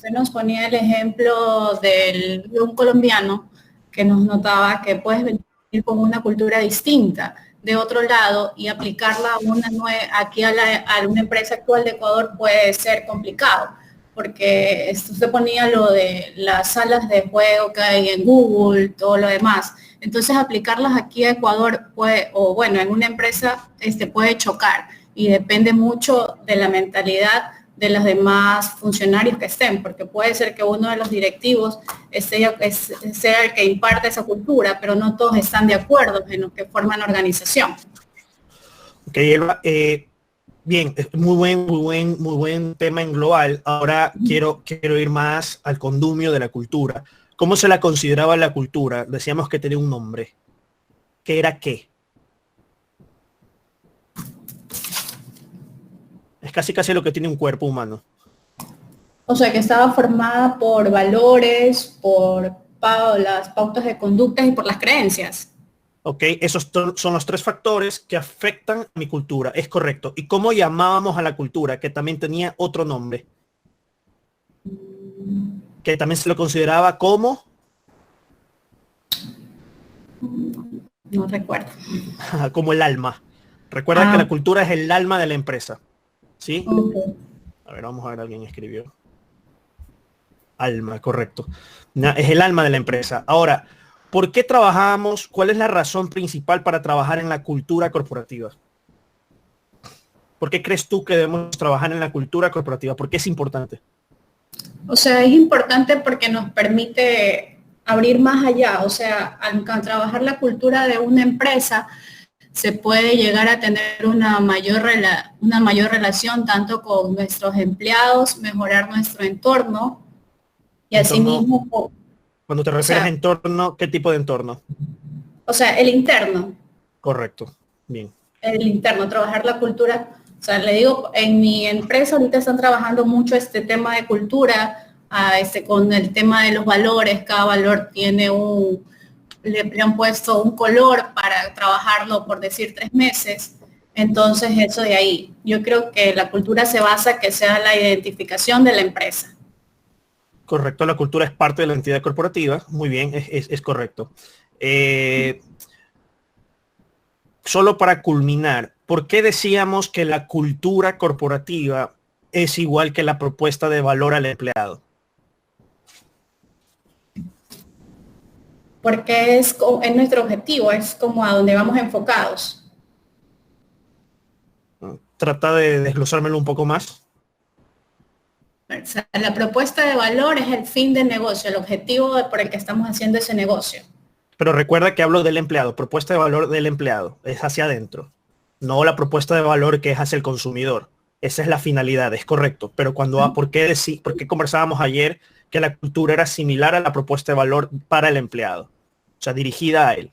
usted nos ponía el ejemplo de un colombiano que nos notaba que puedes venir con una cultura distinta de otro lado y aplicarla a aquí a una empresa actual de Ecuador puede ser complicado, porque usted ponía lo de las salas de juego que hay en Google, todo lo demás. Entonces aplicarlas aquí a Ecuador puede, o bueno, en una empresa puede chocar y depende mucho de la mentalidad de los demás funcionarios que estén, porque puede ser que uno de los directivos sea el que imparte esa cultura, pero no todos están de acuerdo en lo que forman la organización. Ok, Elba, bien, muy buen tema en global. Ahora quiero ir más al condumio de la cultura. ¿Cómo se la consideraba la cultura? Decíamos que tenía un nombre. ¿Qué era qué? Es casi lo que tiene un cuerpo humano. O sea, que estaba formada por valores, por las pautas de conducta y por las creencias. Ok, esos son los tres factores que afectan a mi cultura. Es correcto. ¿Y cómo llamábamos a la cultura? Que también tenía otro nombre. Que también se lo consideraba como... No recuerdo. Como el alma. Recuerda que la cultura es el alma de la empresa. ¿Sí? Okay. A ver, vamos a ver, alguien escribió. Alma, correcto. Es el alma de la empresa. Ahora, ¿por qué trabajamos? ¿Cuál es la razón principal para trabajar en la cultura corporativa? ¿Por qué crees tú que debemos trabajar en la cultura corporativa? ¿Por qué es importante? O sea, es importante porque nos permite abrir más allá. O sea, al trabajar la cultura de una empresa, se puede llegar a tener una mayor relación tanto con nuestros empleados, mejorar nuestro entorno y asimismo... Cuando te refieres a entorno, ¿qué tipo de entorno? O sea, el interno. Correcto, bien. El interno, trabajar la cultura. O sea, le digo, en mi empresa ahorita están trabajando mucho este tema de cultura, con el tema de los valores. Cada valor tiene le han puesto un color para trabajarlo, por decir 3 meses. Entonces, eso de ahí. Yo creo que la cultura se basa que sea la identificación de la empresa. Correcto, la cultura es parte de la entidad corporativa. Muy bien, es correcto. Solo para culminar, ¿por qué decíamos que la cultura corporativa es igual que la propuesta de valor al empleado? Porque es nuestro objetivo, es como a donde vamos enfocados. Trata de desglosármelo un poco más. O sea, la propuesta de valor es el fin del negocio, el objetivo por el que estamos haciendo ese negocio. Pero recuerda que hablo del empleado, propuesta de valor del empleado, es hacia adentro, no la propuesta de valor que es hacia el consumidor. Esa es la finalidad, es correcto. Pero ¿por qué conversábamos ayer que la cultura era similar a la propuesta de valor para el empleado? O sea, dirigida a él.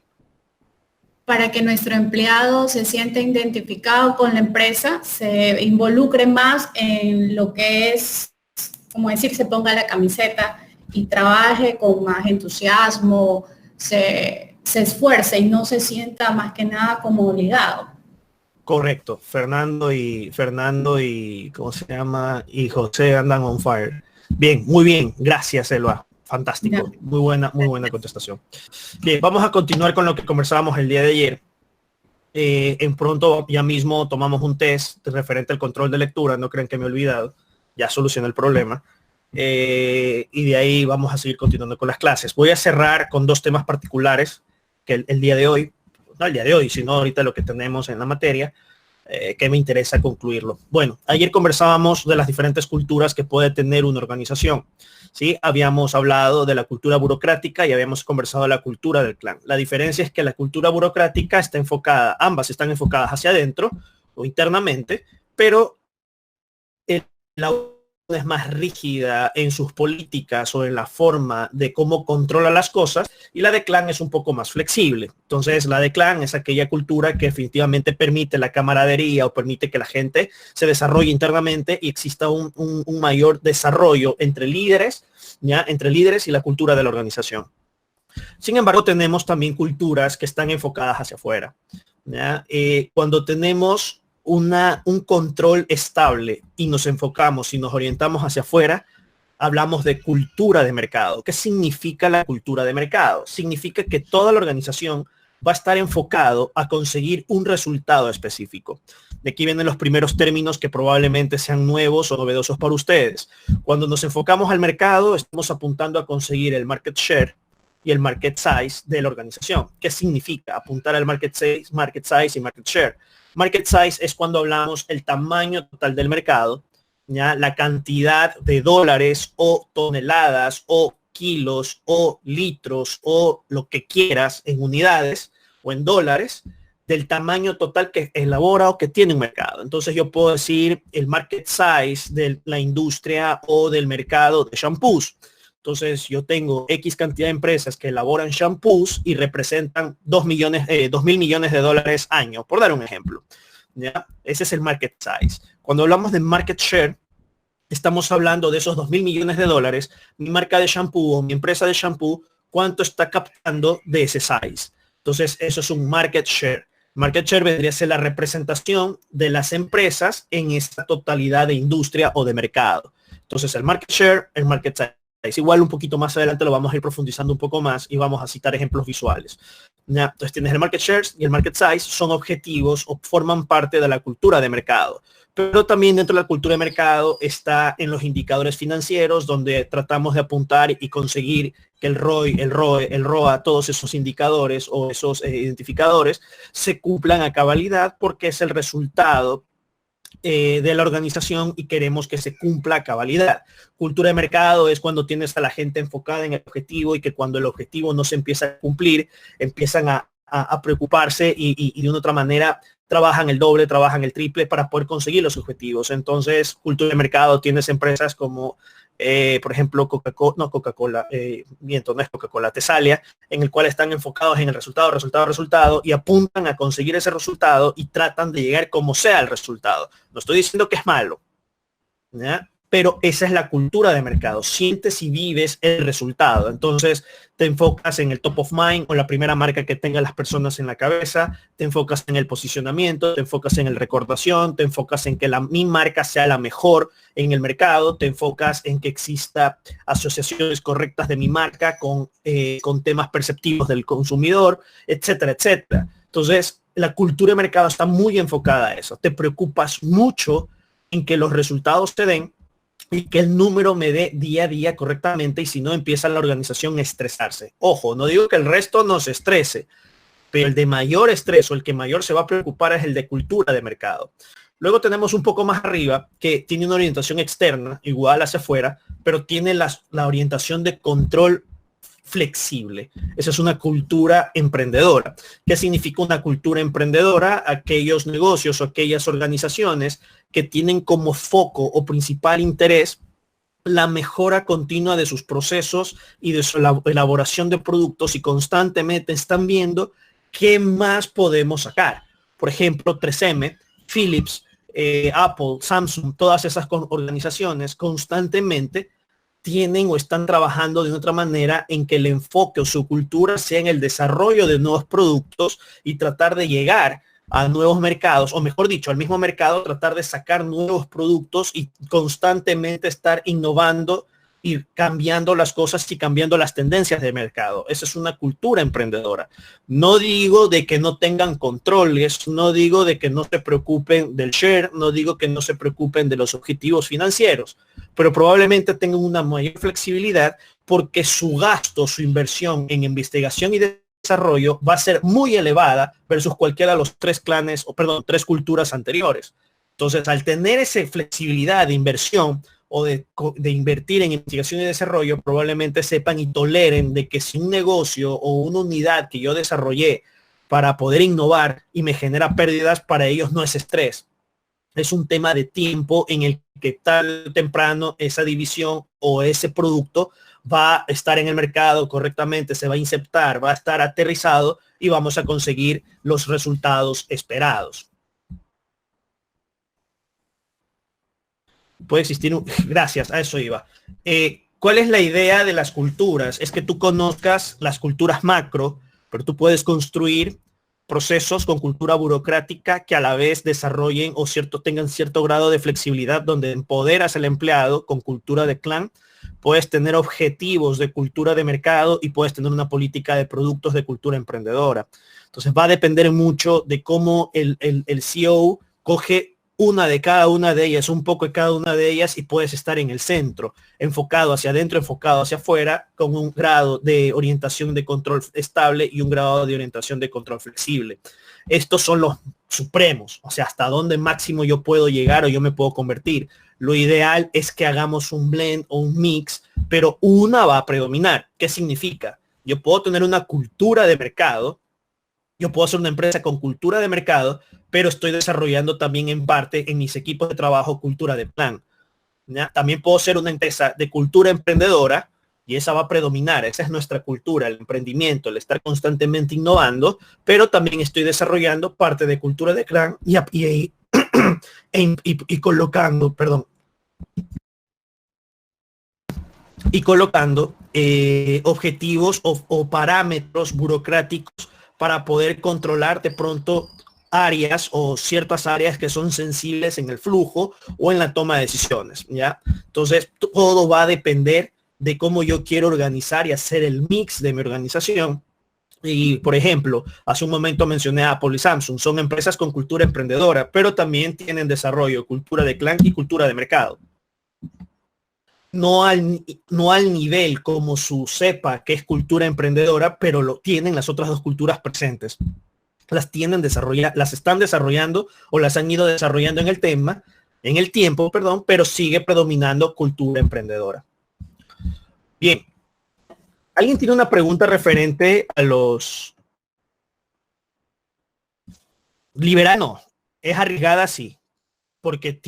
Para que nuestro empleado se sienta identificado con la empresa, se involucre más en lo que es, como decir, se ponga la camiseta y trabaje con más entusiasmo, se esfuerce y no se sienta más que nada como obligado. Correcto. Fernando y ¿cómo se llama? Y José andan on fire. Bien, muy bien. Gracias, Elba. Fantástico. Muy buena contestación. Bien, vamos a continuar con lo que conversábamos el día de ayer. En pronto ya mismo tomamos un test referente al control de lectura. No creen que me he olvidado. Ya solucioné el problema. Y de ahí vamos a seguir continuando con las clases. Voy a cerrar con 2 temas particulares que el día de hoy, no el día de hoy, sino ahorita lo que tenemos en la materia, que me interesa concluirlo. Bueno, ayer conversábamos de las diferentes culturas que puede tener una organización. ¿Sí? Habíamos hablado de la cultura burocrática y habíamos conversado de la cultura del clan. La diferencia es que la cultura burocrática está enfocada, ambas están enfocadas hacia adentro o internamente, pero la es más rígida en sus políticas o en la forma de cómo controla las cosas, y la de clan es un poco más flexible. Entonces la de clan es aquella cultura que definitivamente permite la camaradería o permite que la gente se desarrolle internamente y exista un mayor desarrollo entre líderes, ¿ya? Entre líderes y la cultura de la organización. Sin embargo, tenemos también culturas que están enfocadas hacia afuera, ¿ya? Cuando tenemos un control estable y nos enfocamos y nos orientamos hacia afuera, hablamos de cultura de mercado. ¿Qué significa la cultura de mercado? Significa que toda la organización va a estar enfocado a conseguir un resultado específico. De aquí vienen los primeros términos que probablemente sean nuevos o novedosos para ustedes. Cuando nos enfocamos al mercado, estamos apuntando a conseguir el market share y el market size de la organización. ¿Qué significa apuntar al market size y market share? Market size es cuando hablamos el tamaño total del mercado, ¿ya? La cantidad de dólares o toneladas o kilos o litros o lo que quieras en unidades o en dólares del tamaño total que elabora o que tiene un mercado. Entonces yo puedo decir el market size de la industria o del mercado de shampoos. Entonces yo tengo X cantidad de empresas que elaboran shampoos y representan 2.000 millones de dólares año, por dar un ejemplo. ¿Ya? Ese es el market size. Cuando hablamos de market share, estamos hablando de esos 2.000 millones de dólares, mi marca de shampoo o mi empresa de shampoo, cuánto está captando de ese size. Entonces, eso es un market share. Market share vendría a ser la representación de las empresas en esta totalidad de industria o de mercado. Entonces, el market share, el market size. Igual un poquito más adelante lo vamos a ir profundizando un poco más y vamos a citar ejemplos visuales. ¿Ya? Entonces, tienes el market share y el market size, son objetivos o forman parte de la cultura de mercado. Pero también dentro de la cultura de mercado está en los indicadores financieros, donde tratamos de apuntar y conseguir que el ROI, el ROE, el ROA, todos esos indicadores o esos identificadores se cumplan a cabalidad, porque es el resultado de la organización y queremos que se cumpla a cabalidad. Cultura de mercado es cuando tienes a la gente enfocada en el objetivo y que cuando el objetivo no se empieza a cumplir, empiezan a preocuparse y de una otra manera trabajan el doble, trabajan el triple para poder conseguir los objetivos. Entonces, cultura de mercado, tienes empresas como, por ejemplo, Coca-Cola, no es Coca-Cola, Tesalia, en el cual están enfocados en el resultado y apuntan a conseguir ese resultado y tratan de llegar como sea el resultado. No estoy diciendo que es malo, ¿ya? Pero esa es la cultura de mercado. Sientes y vives el resultado. Entonces te enfocas en el top of mind o la primera marca que tengan las personas en la cabeza. Te enfocas en el posicionamiento, te enfocas en el recordación, te enfocas en que mi marca sea la mejor en el mercado. Te enfocas en que exista asociaciones correctas de mi marca con temas perceptivos del consumidor, etcétera, etcétera. Entonces la cultura de mercado está muy enfocada a eso. Te preocupas mucho en que los resultados te den y que el número me dé día a día correctamente, y si no, empieza la organización a estresarse. Ojo, no digo que el resto no se estrese, pero el de mayor estrés o el que mayor se va a preocupar es el de cultura de mercado. Luego tenemos un poco más arriba que tiene una orientación externa, igual hacia afuera, pero tiene la orientación de control flexible. Esa es una cultura emprendedora. ¿Qué significa una cultura emprendedora? Aquellos negocios o aquellas organizaciones que tienen como foco o principal interés la mejora continua de sus procesos y de su elaboración de productos, y constantemente están viendo qué más podemos sacar. Por ejemplo, 3M, Philips, Apple, Samsung, todas esas organizaciones constantemente tienen o están trabajando de otra manera en que el enfoque o su cultura sea en el desarrollo de nuevos productos y tratar de llegar a nuevos mercados, o mejor dicho, al mismo mercado, tratar de sacar nuevos productos y constantemente estar innovando y cambiando las cosas y cambiando las tendencias de mercado. Esa es una cultura emprendedora. No digo de que no tengan controles, no digo de que no se preocupen del share, no digo que no se preocupen de los objetivos financieros, pero probablemente tengan una mayor flexibilidad porque su gasto, su inversión en investigación y desarrollo va a ser muy elevada versus cualquiera de los tres culturas anteriores. Entonces, al tener esa flexibilidad de inversión o de invertir en investigación y desarrollo, probablemente sepan y toleren de que si un negocio o una unidad que yo desarrollé para poder innovar y me genera pérdidas, para ellos no es estrés. Es un tema de tiempo en el que tarde o temprano esa división o ese producto va a estar en el mercado correctamente, se va a insertar, va a estar aterrizado y vamos a conseguir los resultados esperados. Puede existir gracias, a eso iba. ¿Cuál es la idea de las culturas? Es que tú conozcas las culturas macro, pero tú puedes construir procesos con cultura burocrática que a la vez desarrollen o tengan cierto grado de flexibilidad, donde empoderas al empleado con cultura de clan puedes tener objetivos de cultura de mercado y puedes tener una política de productos de cultura emprendedora. Entonces va a depender mucho de cómo el CEO coge una de cada una de ellas, un poco de cada una de ellas, y puedes estar en el centro, enfocado hacia adentro, enfocado hacia afuera, con un grado de orientación de control estable y un grado de orientación de control flexible. Estos son los supremos, o sea, hasta dónde máximo yo puedo llegar o yo me puedo convertir. Lo ideal es que hagamos un blend o un mix, pero una va a predominar. ¿Qué significa? Yo puedo tener una cultura de mercado, yo puedo ser una empresa con cultura de mercado, pero estoy desarrollando también en parte en mis equipos de trabajo cultura de plan. ¿Ya? También puedo ser una empresa de cultura emprendedora y esa va a predominar. Esa es nuestra cultura, el emprendimiento, el estar constantemente innovando, pero también estoy desarrollando parte de cultura de clan y colocando, perdón, y colocando objetivos o parámetros burocráticos para poder controlar de pronto áreas o ciertas áreas que son sensibles en el flujo o en la toma de decisiones, ¿ya? Entonces, todo va a depender de cómo yo quiero organizar y hacer el mix de mi organización. Y, por ejemplo, hace un momento mencioné a Apple y Samsung. Son empresas con cultura emprendedora, pero también tienen desarrollo, cultura de clan y cultura de mercado. No al nivel como su cepa, que es cultura emprendedora, pero lo tienen las otras dos culturas presentes. Las están desarrollando o las han ido desarrollando en el tiempo, perdón, pero sigue predominando cultura emprendedora. Bien. ¿Alguien tiene una pregunta referente a los liberanos? Es arriesgada, sí, porque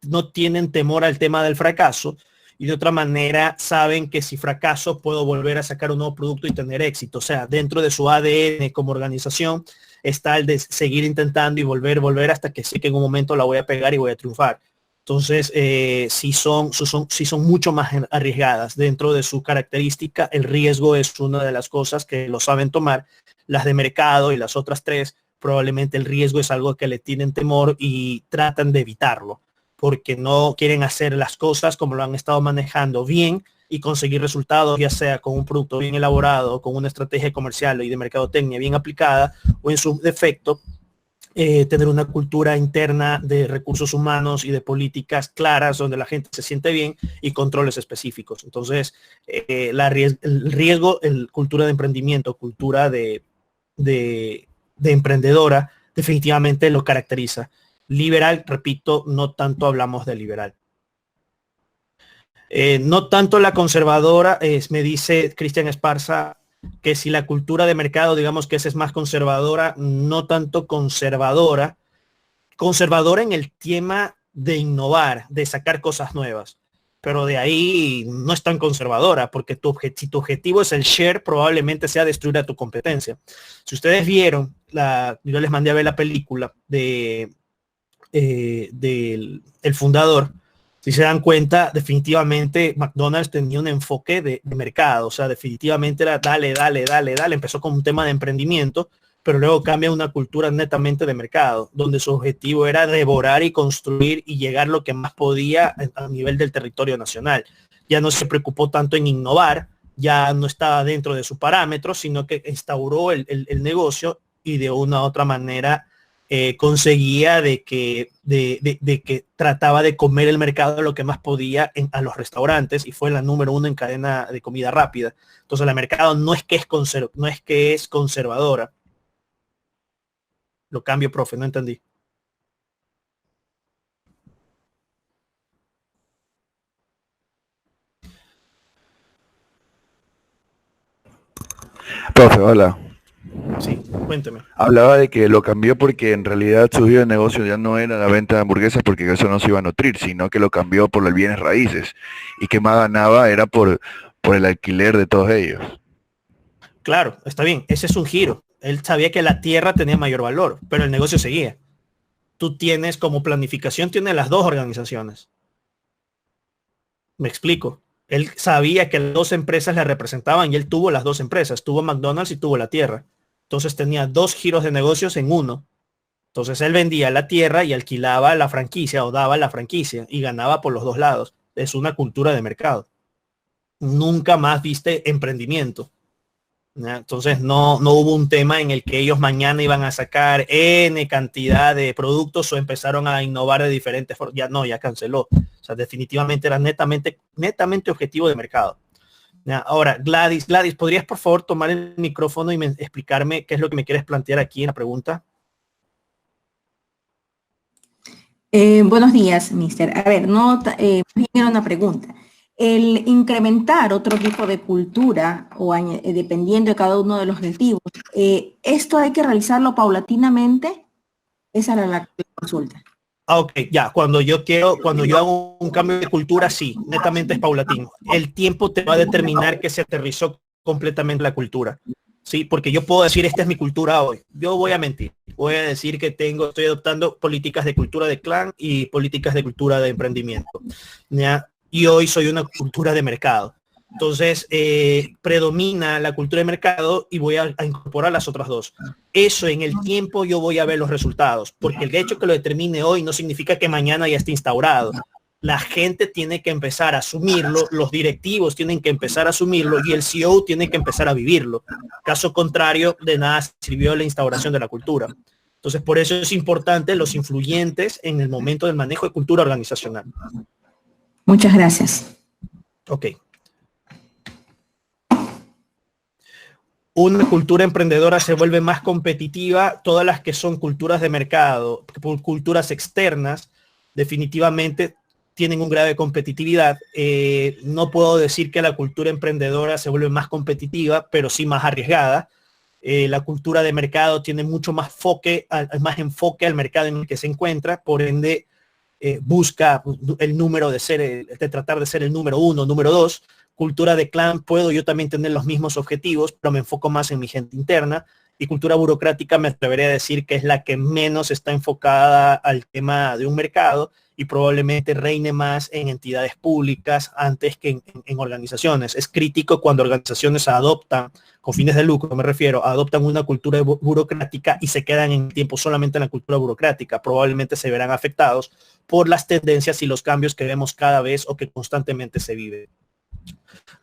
no tienen temor al tema del fracaso y de otra manera saben que si fracaso puedo volver a sacar un nuevo producto y tener éxito. O sea, dentro de su ADN como organización está el de seguir intentando y volver hasta que sé que en un momento la voy a pegar y voy a triunfar. Entonces, sí son mucho más arriesgadas. Dentro de su característica, el riesgo es una de las cosas que lo saben tomar. Las de mercado y las otras tres, probablemente el riesgo es algo que le tienen temor y tratan de evitarlo, porque no quieren hacer las cosas como lo han estado manejando bien y conseguir resultados, ya sea con un producto bien elaborado, con una estrategia comercial y de mercadotecnia bien aplicada, o en su defecto, tener una cultura interna de recursos humanos y de políticas claras donde la gente se siente bien y controles específicos. Entonces, el riesgo, cultura de emprendimiento, cultura de emprendedora, definitivamente lo caracteriza. Liberal, repito, no tanto hablamos de liberal. No tanto la conservadora, me dice Cristian Esparza, que si la cultura de mercado, digamos que esa es más conservadora, no tanto conservadora en el tema de innovar, de sacar cosas nuevas, pero de ahí no es tan conservadora, porque si tu objetivo es el share, probablemente sea destruir a tu competencia. Si ustedes vieron, yo les mandé a ver la película del El Fundador. Si se dan cuenta, definitivamente McDonald's tenía un enfoque de mercado, o sea, definitivamente era dale, empezó con un tema de emprendimiento, pero luego cambia una cultura netamente de mercado, donde su objetivo era devorar y construir y llegar lo que más podía a nivel del territorio nacional. Ya no se preocupó tanto en innovar, ya no estaba dentro de su parámetro, sino que instauró el negocio y de una u otra manera conseguía de que trataba de comer el mercado lo que más podía a los restaurantes, y fue la número 1 en cadena de comida rápida. Entonces el mercado no es que es conservadora. Lo cambio, profe, no entendí. Profe, hola. Sí, cuénteme. Hablaba de que lo cambió porque en realidad su giro de negocio ya no era la venta de hamburguesas porque eso no se iba a nutrir, sino que lo cambió por los bienes raíces y que más ganaba era por el alquiler de todos ellos. Claro, está bien, ese es un giro. Él sabía que la tierra tenía mayor valor, pero el negocio seguía. Tú tienes como planificación, tienes las dos organizaciones. Me explico. Él sabía que las dos empresas le representaban y él tuvo las dos empresas. Tuvo McDonald's y tuvo la tierra. Entonces tenía dos giros de negocios en uno. Entonces él vendía la tierra y alquilaba la franquicia o daba la franquicia y ganaba por los dos lados. es una cultura de mercado. Nunca más viste emprendimiento. ¿Ya? Entonces no hubo un tema en el que ellos mañana iban a sacar N cantidad de productos o empezaron a innovar de diferentes formas. Ya no, ya canceló. O sea, definitivamente era netamente objetivo de mercado. ¿Ya? Ahora, Gladys, ¿podrías por favor tomar el micrófono y explicarme qué es lo que me quieres plantear aquí en la pregunta? Buenos días, mister. A ver, era una pregunta. El incrementar otro tipo de cultura o dependiendo de cada uno de los objetivos, ¿esto hay que realizarlo paulatinamente? Esa era la consulta. Ok, ya, cuando yo hago un cambio de cultura, sí, netamente es paulatino. El tiempo te va a determinar que se aterrizó completamente la cultura. Sí, porque yo puedo decir, esta es mi cultura hoy. Yo voy a mentir. Voy a decir que estoy adoptando políticas de cultura de clan y políticas de cultura de emprendimiento. ¿Ya? Y hoy soy una cultura de mercado. Entonces, predomina la cultura de mercado y voy a incorporar las otras dos. Eso en el tiempo yo voy a ver los resultados, porque el hecho que lo determine hoy no significa que mañana ya esté instaurado. La gente tiene que empezar a asumirlo, los directivos tienen que empezar a asumirlo y el CEO tiene que empezar a vivirlo. Caso contrario, de nada sirvió la instauración de la cultura. Entonces, por eso es importante los influyentes en el momento del manejo de cultura organizacional. Muchas gracias. Ok. Una cultura emprendedora se vuelve más competitiva. Todas las que son culturas de mercado, culturas externas, definitivamente tienen un grado de competitividad. No puedo decir que la cultura emprendedora se vuelve más competitiva, pero sí más arriesgada. La cultura de mercado tiene mucho más enfoque al mercado en el que se encuentra, por ende busca el número de tratar de ser el número 1, número 2. Cultura de clan, puedo yo también tener los mismos objetivos, pero me enfoco más en mi gente interna. Y cultura burocrática me atrevería a decir que es la que menos está enfocada al tema de un mercado y probablemente reine más en entidades públicas antes que en organizaciones. Es crítico cuando organizaciones adoptan, con fines de lucro me refiero, adoptan una cultura burocrática y se quedan en tiempo solamente en la cultura burocrática. Probablemente se verán afectados por las tendencias y los cambios que vemos cada vez o que constantemente se viven.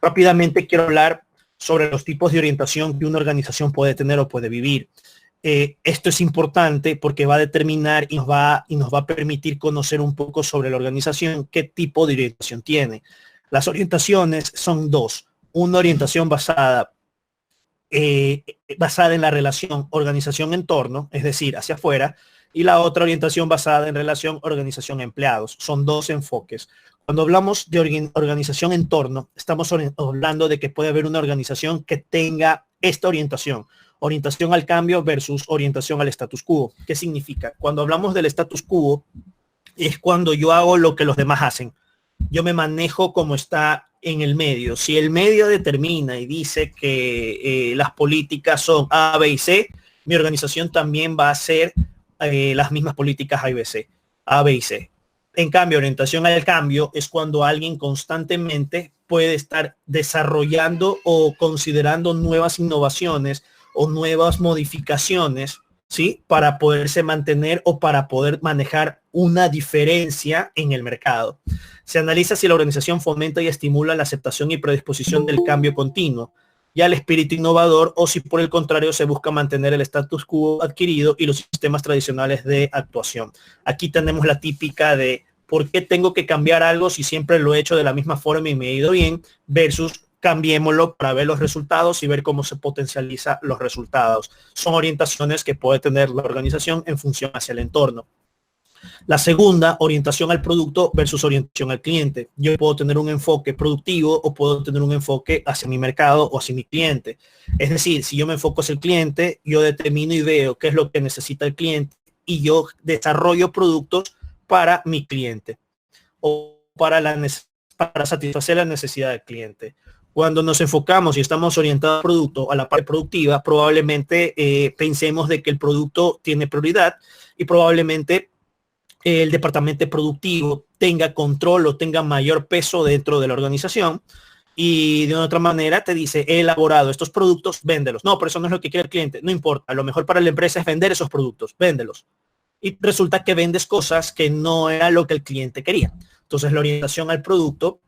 Rápidamente quiero hablar sobre los tipos de orientación que una organización puede tener o puede vivir. Esto es importante porque va a determinar y nos va a permitir conocer un poco sobre la organización, qué tipo de orientación tiene. Las orientaciones son dos. Una orientación basada en la relación organización-entorno, es decir, hacia afuera, y la otra orientación basada en relación organización-empleados. Son dos enfoques. Cuando hablamos de organización-entorno, estamos hablando de que puede haber una organización que tenga esta orientación al cambio versus orientación al status quo. ¿Qué significa? Cuando hablamos del status quo, es cuando yo hago lo que los demás hacen. Yo me manejo como está en el medio. Si el medio determina y dice que las políticas son A, B y C, mi organización también va a hacer las mismas políticas A, B, C, A, B y C. En cambio, orientación al cambio es cuando alguien constantemente puede estar desarrollando o considerando nuevas innovaciones o nuevas modificaciones, ¿sí? Para poderse mantener o para poder manejar una diferencia en el mercado. Se analiza si la organización fomenta y estimula la aceptación y predisposición del cambio continuo y al espíritu innovador, o si por el contrario se busca mantener el status quo adquirido y los sistemas tradicionales de actuación. Aquí tenemos la típica de ¿por qué tengo que cambiar algo si siempre lo he hecho de la misma forma y me he ido bien? Versus cambiémoslo para ver los resultados y ver cómo se potencializa los resultados. Son orientaciones que puede tener la organización en función hacia el entorno. La segunda, orientación al producto versus orientación al cliente. Yo puedo tener un enfoque productivo o puedo tener un enfoque hacia mi mercado o hacia mi cliente. Es decir, si yo me enfoco hacia el cliente, yo determino y veo qué es lo que necesita el cliente y yo desarrollo productos para mi cliente o para satisfacer la necesidad del cliente. Cuando nos enfocamos y estamos orientados al producto, a la parte productiva, probablemente pensemos de que el producto tiene prioridad y probablemente el departamento productivo tenga control o tenga mayor peso dentro de la organización y de otra manera te dice, he elaborado estos productos, véndelos. No, pero eso no es lo que quiere el cliente, no importa, lo mejor para la empresa es vender esos productos, véndelos. y resulta que vendes cosas que no era lo que el cliente quería. Entonces la orientación al producto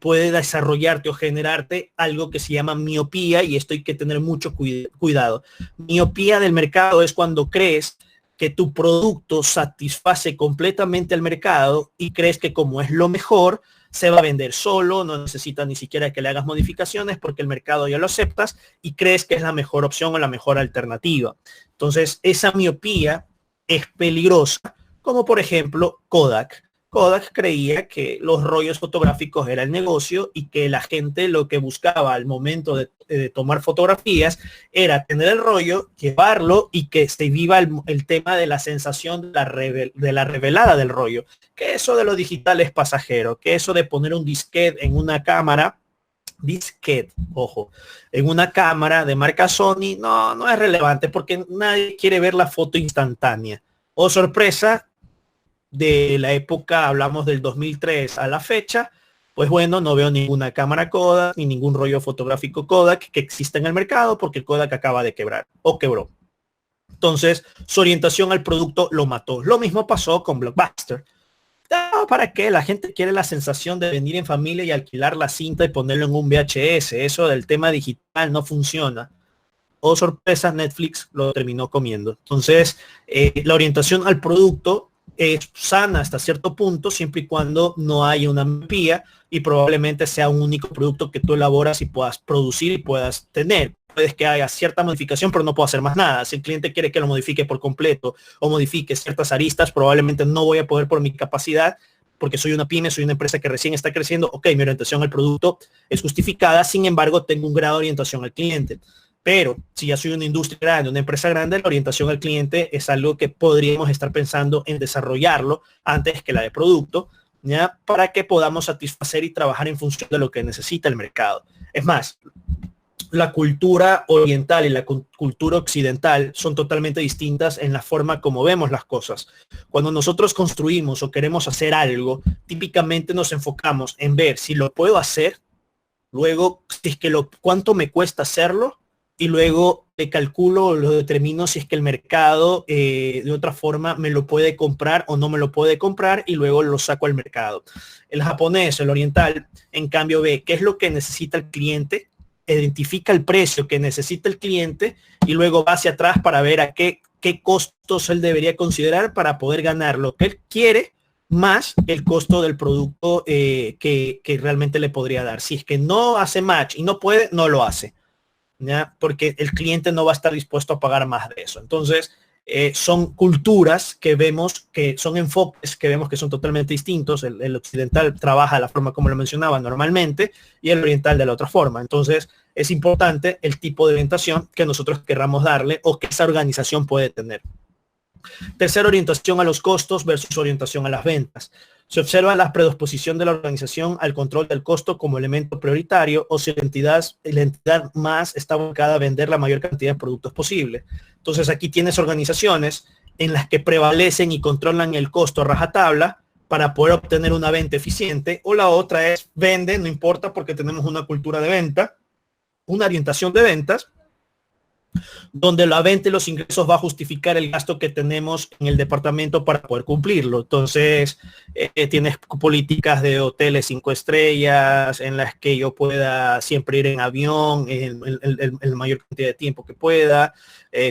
puede desarrollarte o generarte algo que se llama miopía, y esto hay que tener mucho cuidado. Miopía del mercado es cuando crees que tu producto satisface completamente al mercado y crees que como es lo mejor, se va a vender solo, no necesitas ni siquiera que le hagas modificaciones porque el mercado ya lo aceptas y crees que es la mejor opción o la mejor alternativa. Entonces, esa miopía es peligrosa, como por ejemplo Kodak. Kodak creía que los rollos fotográficos era el negocio y que la gente lo que buscaba al momento de tomar fotografías era tener el rollo, llevarlo y que se viva el tema de la sensación de la revelada del rollo. Que eso de lo digital es pasajero, que eso de poner un disquete en una cámara, ojo, en una cámara de marca Sony, no es relevante porque nadie quiere ver la foto instantánea. Oh, sorpresa, de la época, hablamos del 2003 a la fecha, pues bueno, no veo ninguna cámara Kodak ni ningún rollo fotográfico Kodak que exista en el mercado porque Kodak acaba de quebrar o quebró. Entonces, su orientación al producto lo mató. Lo mismo pasó con Blockbuster. No, ¿para qué? La gente quiere la sensación de venir en familia y alquilar la cinta y ponerlo en un VHS. Eso del tema digital no funciona. Oh, sorpresa, Netflix lo terminó comiendo. Entonces, la orientación al producto es sana hasta cierto punto, siempre y cuando no haya una miopía y probablemente sea un único producto que tú elaboras y puedas producir y puedas tener. Puedes que haya cierta modificación, pero no puedo hacer más nada. Si el cliente quiere que lo modifique por completo o modifique ciertas aristas, probablemente no voy a poder por mi capacidad, porque soy una pyme, soy una empresa que recién está creciendo. Ok, mi orientación al producto es justificada, sin embargo, tengo un grado de orientación al cliente. Pero si ya soy una industria grande, una empresa grande, la orientación al cliente es algo que podríamos estar pensando en desarrollarlo antes que la de producto, ¿ya? Para que podamos satisfacer y trabajar en función de lo que necesita el mercado. Es más, la cultura oriental y la cultura occidental son totalmente distintas en la forma como vemos las cosas. Cuando nosotros construimos o queremos hacer algo, típicamente nos enfocamos en ver si lo puedo hacer, luego si es que cuánto me cuesta hacerlo, y luego le calculo, lo determino si es que el mercado de otra forma me lo puede comprar o no me lo puede comprar, y luego lo saco al mercado. El japonés, el oriental, en cambio ve qué es lo que necesita el cliente, identifica el precio que necesita el cliente y luego va hacia atrás para ver a qué costos él debería considerar para poder ganar lo que él quiere más el costo del producto que realmente le podría dar. Si es que no hace match y no puede, no lo hace, ¿ya? Porque el cliente no va a estar dispuesto a pagar más de eso. Entonces, son culturas que vemos, que son enfoques que vemos que son totalmente distintos. El occidental trabaja de la forma como lo mencionaba normalmente y el oriental de la otra forma. Entonces, es importante el tipo de orientación que nosotros querramos darle o que esa organización puede tener. Tercera, orientación a los costos versus orientación a las ventas. Se observa la predisposición de la organización al control del costo como elemento prioritario, o si la entidad más está abocada a vender la mayor cantidad de productos posible. Entonces aquí tienes organizaciones en las que prevalecen y controlan el costo a rajatabla para poder obtener una venta eficiente, o la otra es vende, no importa porque tenemos una cultura de venta, una orientación de ventas, donde la venta y los ingresos va a justificar el gasto que tenemos en el departamento para poder cumplirlo. Entonces, tienes políticas de hoteles 5 estrellas en las que yo pueda siempre ir en avión el mayor cantidad de tiempo que pueda.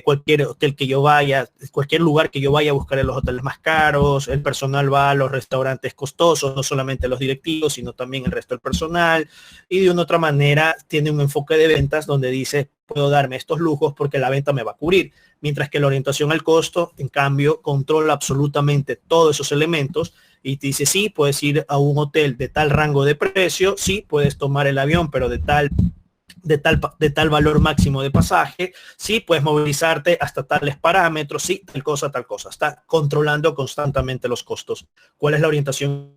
Cualquier hotel que yo vaya, cualquier lugar que yo vaya a buscar en los hoteles más caros, el personal va a los restaurantes costosos, no solamente los directivos, sino también el resto del personal, y de una otra manera tiene un enfoque de ventas donde dice, puedo darme estos lujos porque la venta me va a cubrir, mientras que la orientación al costo, en cambio, controla absolutamente todos esos elementos y te dice, sí, puedes ir a un hotel de tal rango de precio, sí, puedes tomar el avión, pero de tal valor máximo de pasaje, sí, puedes movilizarte hasta tales parámetros, sí, tal cosa, está controlando constantemente los costos. ¿Cuál es la orientación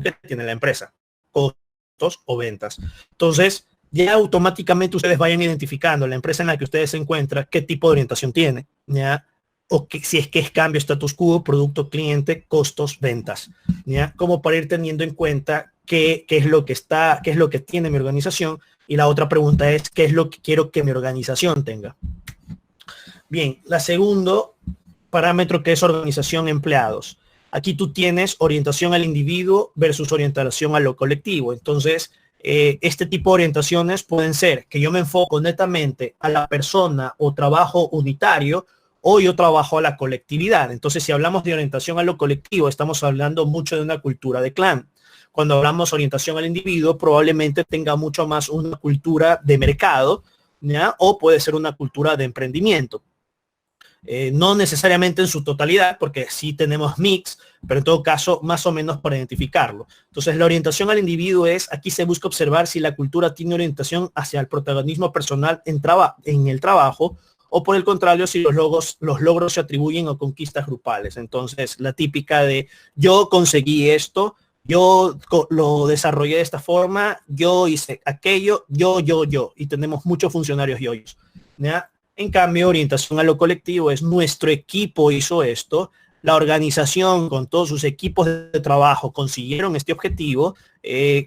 que tiene la empresa? Costos o ventas. Entonces, ya automáticamente ustedes vayan identificando la empresa en la que ustedes se encuentran, qué tipo de orientación tiene, ¿ya? O que, si es que es cambio, status quo, producto, cliente, costos, ventas, ¿ya? Como para ir teniendo en cuenta qué es lo que tiene mi organización. Y la otra pregunta es, ¿qué es lo que quiero que mi organización tenga? Bien, la segunda parámetro que es organización empleados. Aquí tú tienes orientación al individuo versus orientación a lo colectivo. Entonces, este tipo de orientaciones pueden ser que yo me enfoco netamente a la persona o trabajo unitario, o yo trabajo a la colectividad. Entonces, si hablamos de orientación a lo colectivo, estamos hablando mucho de una cultura de clan. Cuando hablamos de orientación al individuo, probablemente tenga mucho más una cultura de mercado, ¿ya? O puede ser una cultura de emprendimiento. No necesariamente en su totalidad, porque sí tenemos mix, pero en todo caso, más o menos para identificarlo. Entonces, la orientación al individuo es, aquí se busca observar si la cultura tiene orientación hacia el protagonismo personal en el trabajo, o por el contrario, si los logros se atribuyen a conquistas grupales. Entonces, la típica de yo conseguí esto, yo lo desarrollé de esta forma, yo hice aquello, yo, y tenemos muchos funcionarios yoyos, ¿ya? En cambio, orientación a lo colectivo es nuestro equipo hizo esto, la organización con todos sus equipos de trabajo consiguieron este objetivo,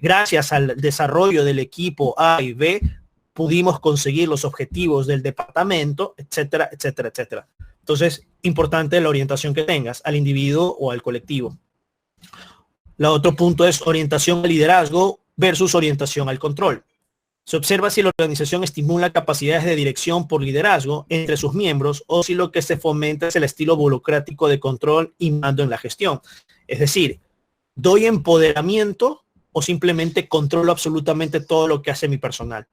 gracias al desarrollo del equipo A y B, pudimos conseguir los objetivos del departamento, etcétera, etcétera, etcétera. Entonces, importante la orientación que tengas al individuo o al colectivo. El otro punto es orientación al liderazgo versus orientación al control. Se observa si la organización estimula capacidades de dirección por liderazgo entre sus miembros o si lo que se fomenta es el estilo burocrático de control y mando en la gestión. Es decir, ¿doy empoderamiento o simplemente controlo absolutamente todo lo que hace mi personal?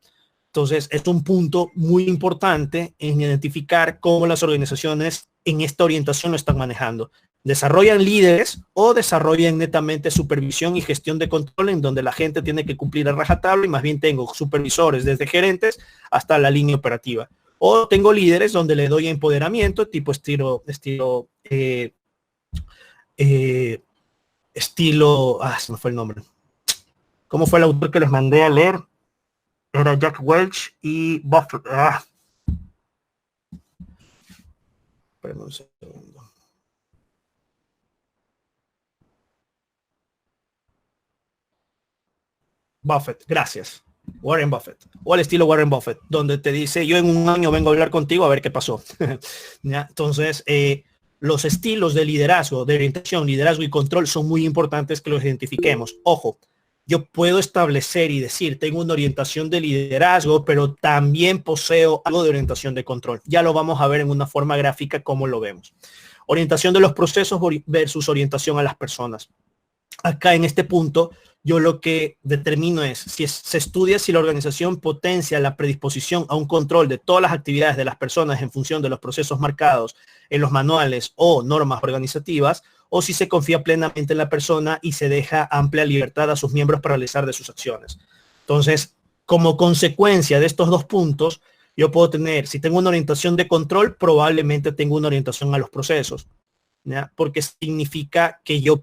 Entonces, es un punto muy importante en identificar cómo las organizaciones en esta orientación lo están manejando. ¿Desarrollan líderes o desarrollan netamente supervisión y gestión de control en donde la gente tiene que cumplir a rajatabla y más bien tengo supervisores desde gerentes hasta la línea operativa? O tengo líderes donde le doy empoderamiento tipo estilo, se me fue el nombre. ¿Cómo fue el autor que les mandé a leer? Era Jack Welch y Buffett. Espérame un segundo. Buffett, gracias. Warren Buffett. O al estilo Warren Buffett, donde te dice, yo en un año vengo a hablar contigo a ver qué pasó. ¿Ya? Entonces, los estilos de liderazgo, de orientación, liderazgo y control son muy importantes que los identifiquemos. Ojo, yo puedo establecer y decir, tengo una orientación de liderazgo, pero también poseo algo de orientación de control. Ya lo vamos a ver en una forma gráfica cómo lo vemos. Orientación de los procesos versus orientación a las personas. Acá en este punto, yo lo que determino es, se estudia si la organización potencia la predisposición a un control de todas las actividades de las personas en función de los procesos marcados en los manuales o normas organizativas, o si se confía plenamente en la persona y se deja amplia libertad a sus miembros para realizar de sus acciones. Entonces, como consecuencia de estos dos puntos, yo puedo tener, si tengo una orientación de control, probablemente tengo una orientación a los procesos, ¿ya? Porque significa que yo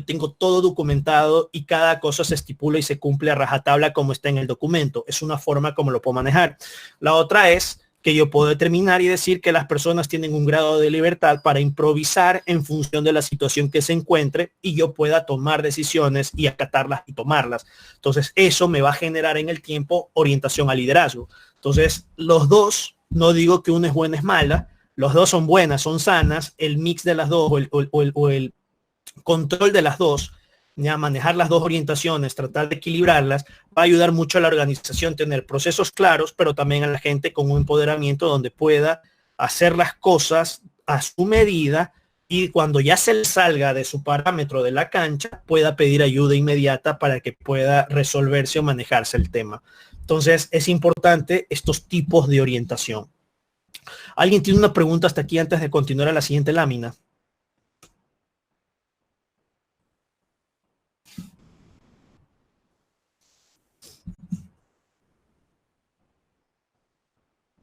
tengo todo documentado y cada cosa se estipula y se cumple a rajatabla como está en el documento. Es una forma como lo puedo manejar. La otra es que yo puedo determinar y decir que las personas tienen un grado de libertad para improvisar en función de la situación que se encuentre y yo pueda tomar decisiones y acatarlas y tomarlas. Entonces, eso me va a generar en el tiempo orientación al liderazgo. Entonces, los dos, no digo que una es buena, es mala, los dos son buenas, son sanas, el mix de las dos o el control de las dos, ya manejar las dos orientaciones, tratar de equilibrarlas, va a ayudar mucho a la organización tener procesos claros, pero también a la gente con un empoderamiento donde pueda hacer las cosas a su medida y cuando ya se le salga de su parámetro de la cancha, pueda pedir ayuda inmediata para que pueda resolverse o manejarse el tema. Entonces, es importante estos tipos de orientación. ¿Alguien tiene una pregunta hasta aquí antes de continuar a la siguiente lámina?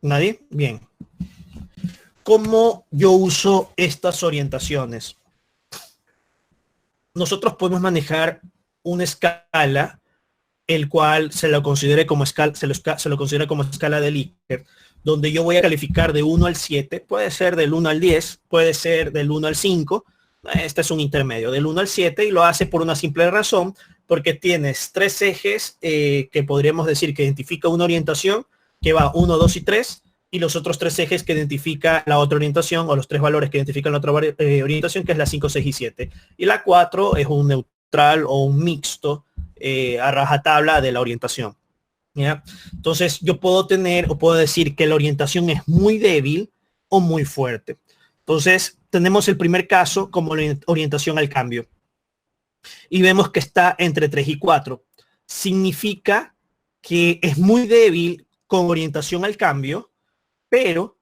¿Nadie? Bien. ¿Cómo yo uso estas orientaciones? Nosotros podemos manejar una escala, el cual se lo considere como escala, se lo considera como escala de Likert, donde yo voy a calificar de 1 al 7, puede ser del 1 al 10, puede ser del 1 al 5, este es un intermedio, del 1 al 7, y lo hace por una simple razón, porque tienes tres ejes que podríamos decir que identifica una orientación, que va 1, 2 y 3, y los otros 3 ejes que identifica la otra orientación, o los 3 valores que identifican la otra orientación, que es la 5, 6 y 7. Y la 4 es un neutral o un mixto a rajatabla de la orientación. ¿Ya? Entonces yo puedo tener o puedo decir que la orientación es muy débil o muy fuerte. Entonces tenemos el primer caso como la orientación al cambio. Y vemos que está entre 3 y 4. Significa que es muy débil con orientación al cambio, pero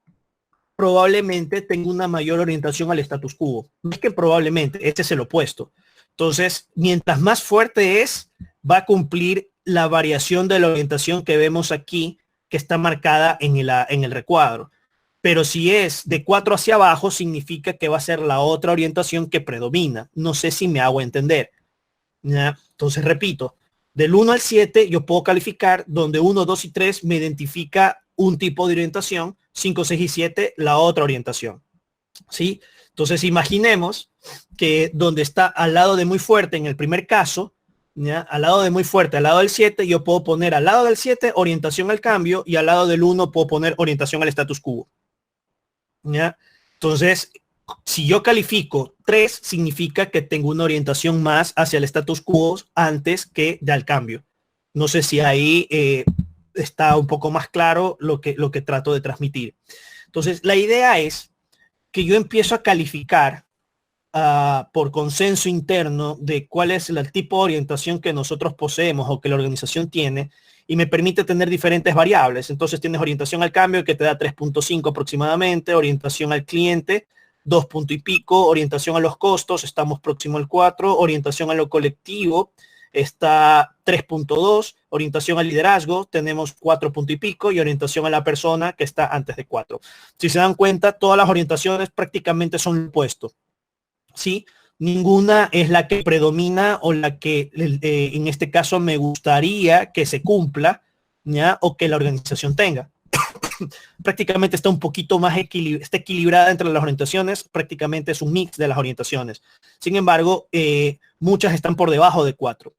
probablemente tenga una mayor orientación al status quo. No es que probablemente, este es el opuesto. Entonces, mientras más fuerte es, va a cumplir la variación de la orientación que vemos aquí, que está marcada en el recuadro. Pero si es de 4 hacia abajo, significa que va a ser la otra orientación que predomina. No sé si me hago entender. ¿Ya? Entonces, repito, del 1 al 7 yo puedo calificar donde 1, 2 y 3 me identifica un tipo de orientación, 5, 6 y 7 la otra orientación. ¿Sí? Entonces imaginemos que donde está al lado de muy fuerte en el primer caso, ¿ya? Al lado de muy fuerte, al lado del 7, yo puedo poner al lado del 7 orientación al cambio y al lado del 1 puedo poner orientación al status quo. ¿Ya? Entonces, si yo califico 3, significa que tengo una orientación más hacia el status quo antes que al cambio. No sé si ahí está un poco más claro lo que trato de transmitir. Entonces, la idea es que yo empiezo a calificar por consenso interno de cuál es el tipo de orientación que nosotros poseemos o que la organización tiene, y me permite tener diferentes variables. Entonces tienes orientación al cambio que te da 3.5 aproximadamente, orientación al cliente 2 punto y pico, orientación a los costos, estamos próximo al 4, orientación a lo colectivo está 3.2, orientación al liderazgo tenemos 4 punto y pico, y orientación a la persona que está antes de 4. Si se dan cuenta, todas las orientaciones prácticamente son lo opuesto, ¿sí? Ninguna es la que predomina o la que en este caso me gustaría que se cumpla, ¿ya? O que la organización tenga. Prácticamente está un poquito más está equilibrada entre las orientaciones, prácticamente es un mix de las orientaciones. Sin embargo, muchas están por debajo de 4.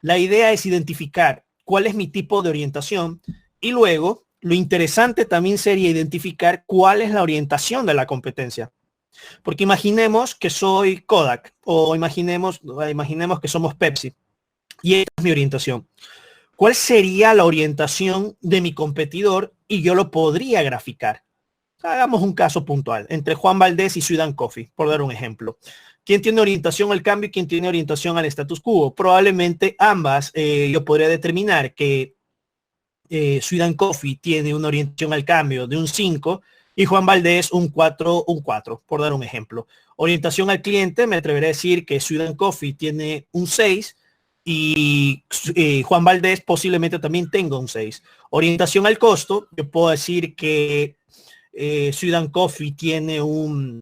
La idea es identificar cuál es mi tipo de orientación, y luego lo interesante también sería identificar cuál es la orientación de la competencia. Porque imaginemos que soy Kodak o imaginemos que somos Pepsi y esta es mi orientación. ¿Cuál sería la orientación de mi competidor? Y yo lo podría graficar. Hagamos un caso puntual entre Juan Valdez y Sudan Coffee, por dar un ejemplo. ¿Quién tiene orientación al cambio y quién tiene orientación al status quo? Probablemente ambas. Yo podría determinar que Sudan Coffee tiene una orientación al cambio de un 5 y Juan Valdez un 4, por dar un ejemplo. Orientación al cliente, me atreveré a decir que Sudan Coffee tiene un 6 y Juan Valdez posiblemente también tenga un 6. Orientación al costo, yo puedo decir que Sudan Coffee tiene un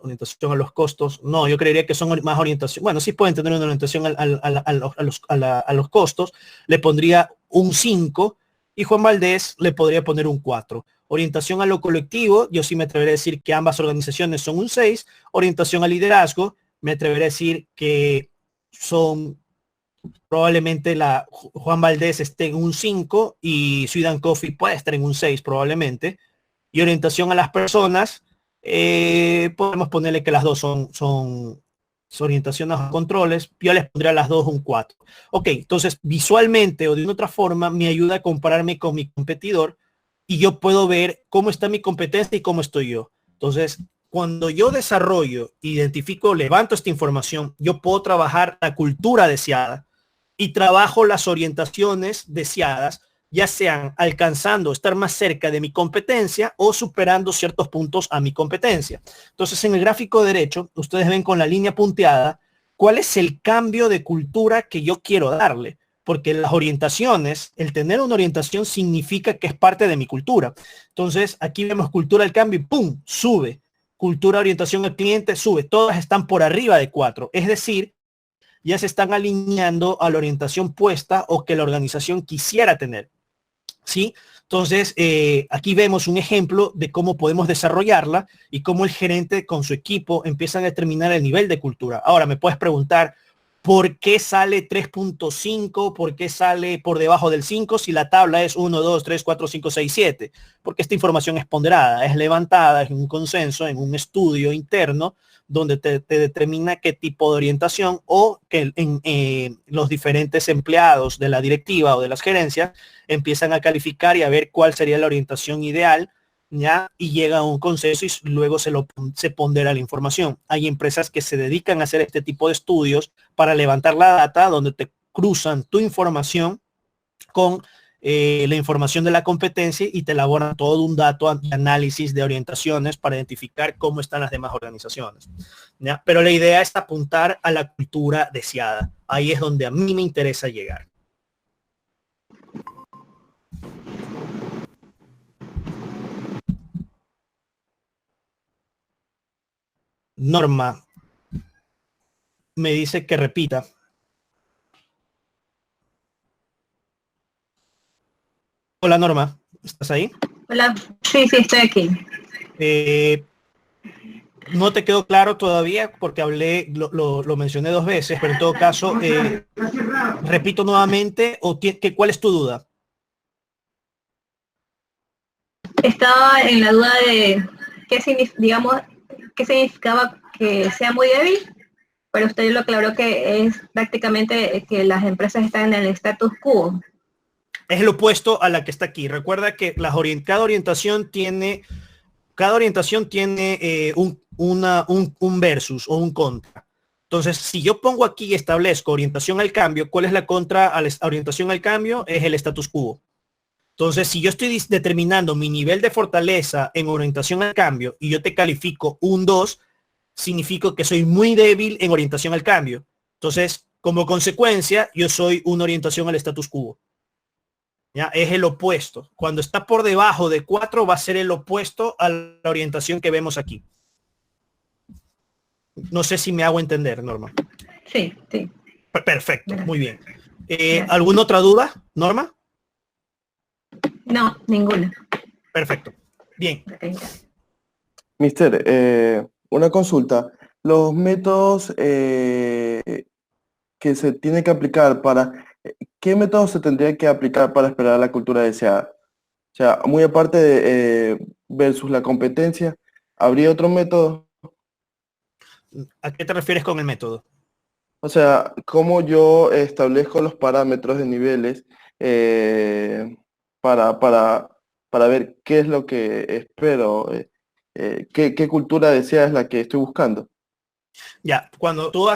orientación a los costos. No, yo creería que son más orientación. Bueno, sí pueden tener una orientación a los costos. Le pondría un 5 y Juan Valdez le podría poner un 4. Orientación a lo colectivo, yo sí me atreveré a decir que ambas organizaciones son un 6. Orientación al liderazgo, me atreveré a decir que son probablemente Juan Valdez esté en un 5 y Sudan Coffee puede estar en un 6 probablemente. Y orientación a las personas, podemos ponerle que las dos son orientación a los controles. Yo les pondría a las dos un 4. Ok, entonces visualmente o de una otra forma me ayuda a compararme con mi competidor y yo puedo ver cómo está mi competencia y cómo estoy yo. Entonces, cuando yo desarrollo, identifico, levanto esta información, yo puedo trabajar la cultura deseada y trabajo las orientaciones deseadas, ya sean alcanzando, estar más cerca de mi competencia o superando ciertos puntos a mi competencia. Entonces, en el gráfico derecho, ustedes ven con la línea punteada cuál es el cambio de cultura que yo quiero darle. Porque las orientaciones, el tener una orientación significa que es parte de mi cultura. Entonces, aquí vemos cultura del cambio y ¡pum! Sube. Cultura orientación al cliente sube. Todas están por arriba de 4. Es decir, ya se están alineando a la orientación puesta o que la organización quisiera tener. ¿Sí? Entonces, aquí vemos un ejemplo de cómo podemos desarrollarla y cómo el gerente con su equipo empiezan a determinar el nivel de cultura. Ahora, me puedes preguntar, ¿por qué sale 3.5? ¿Por qué sale por debajo del 5 si la tabla es 1, 2, 3, 4, 5, 6, 7? Porque esta información es ponderada, es levantada, es un consenso, en un estudio interno donde te determina qué tipo de orientación o que los diferentes empleados de la directiva o de las gerencias empiezan a calificar y a ver cuál sería la orientación ideal, ¿ya? Y llega a un consenso y luego se pondera la información. Hay empresas que se dedican a hacer este tipo de estudios para levantar la data, donde te cruzan tu información con la información de la competencia y te elaboran todo un dato de análisis de orientaciones para identificar cómo están las demás organizaciones, ¿ya? Pero la idea es apuntar a la cultura deseada. Ahí es donde a mí me interesa llegar. Norma me dice que repita. Hola Norma, ¿estás ahí? Hola, sí, estoy aquí. No te quedó claro todavía porque lo mencioné 2 veces, pero en todo caso, repito nuevamente, ¿cuál es tu duda? Estaba en la duda de qué significaba que sea muy débil, pero usted lo aclaró que es prácticamente que las empresas están en el status quo. Es el opuesto a la que está aquí. Recuerda que cada orientación tiene un versus o un contra. Entonces, si yo pongo aquí y establezco orientación al cambio, ¿cuál es la contra a la orientación al cambio? Es el status quo. Entonces, si yo estoy determinando mi nivel de fortaleza en orientación al cambio y yo te califico un 2, significa que soy muy débil en orientación al cambio. Entonces, como consecuencia, yo soy una orientación al status quo. ¿Ya? Es el opuesto. Cuando está por debajo de 4 va a ser el opuesto a la orientación que vemos aquí. No sé si me hago entender, Norma. Sí. Perfecto, muy bien. ¿Alguna otra duda, Norma? No, ninguna. Perfecto. Bien. Mister, una consulta. Los métodos que se tienen que aplicar ¿qué métodos se tendría que aplicar para esperar la cultura deseada? O sea, muy aparte de versus la competencia, ¿habría otro método? ¿A qué te refieres con el método? O sea, ¿cómo yo establezco los parámetros de niveles para ver qué es lo que espero? ¿Qué cultura deseada es la que estoy buscando? Ya, cuando tú lo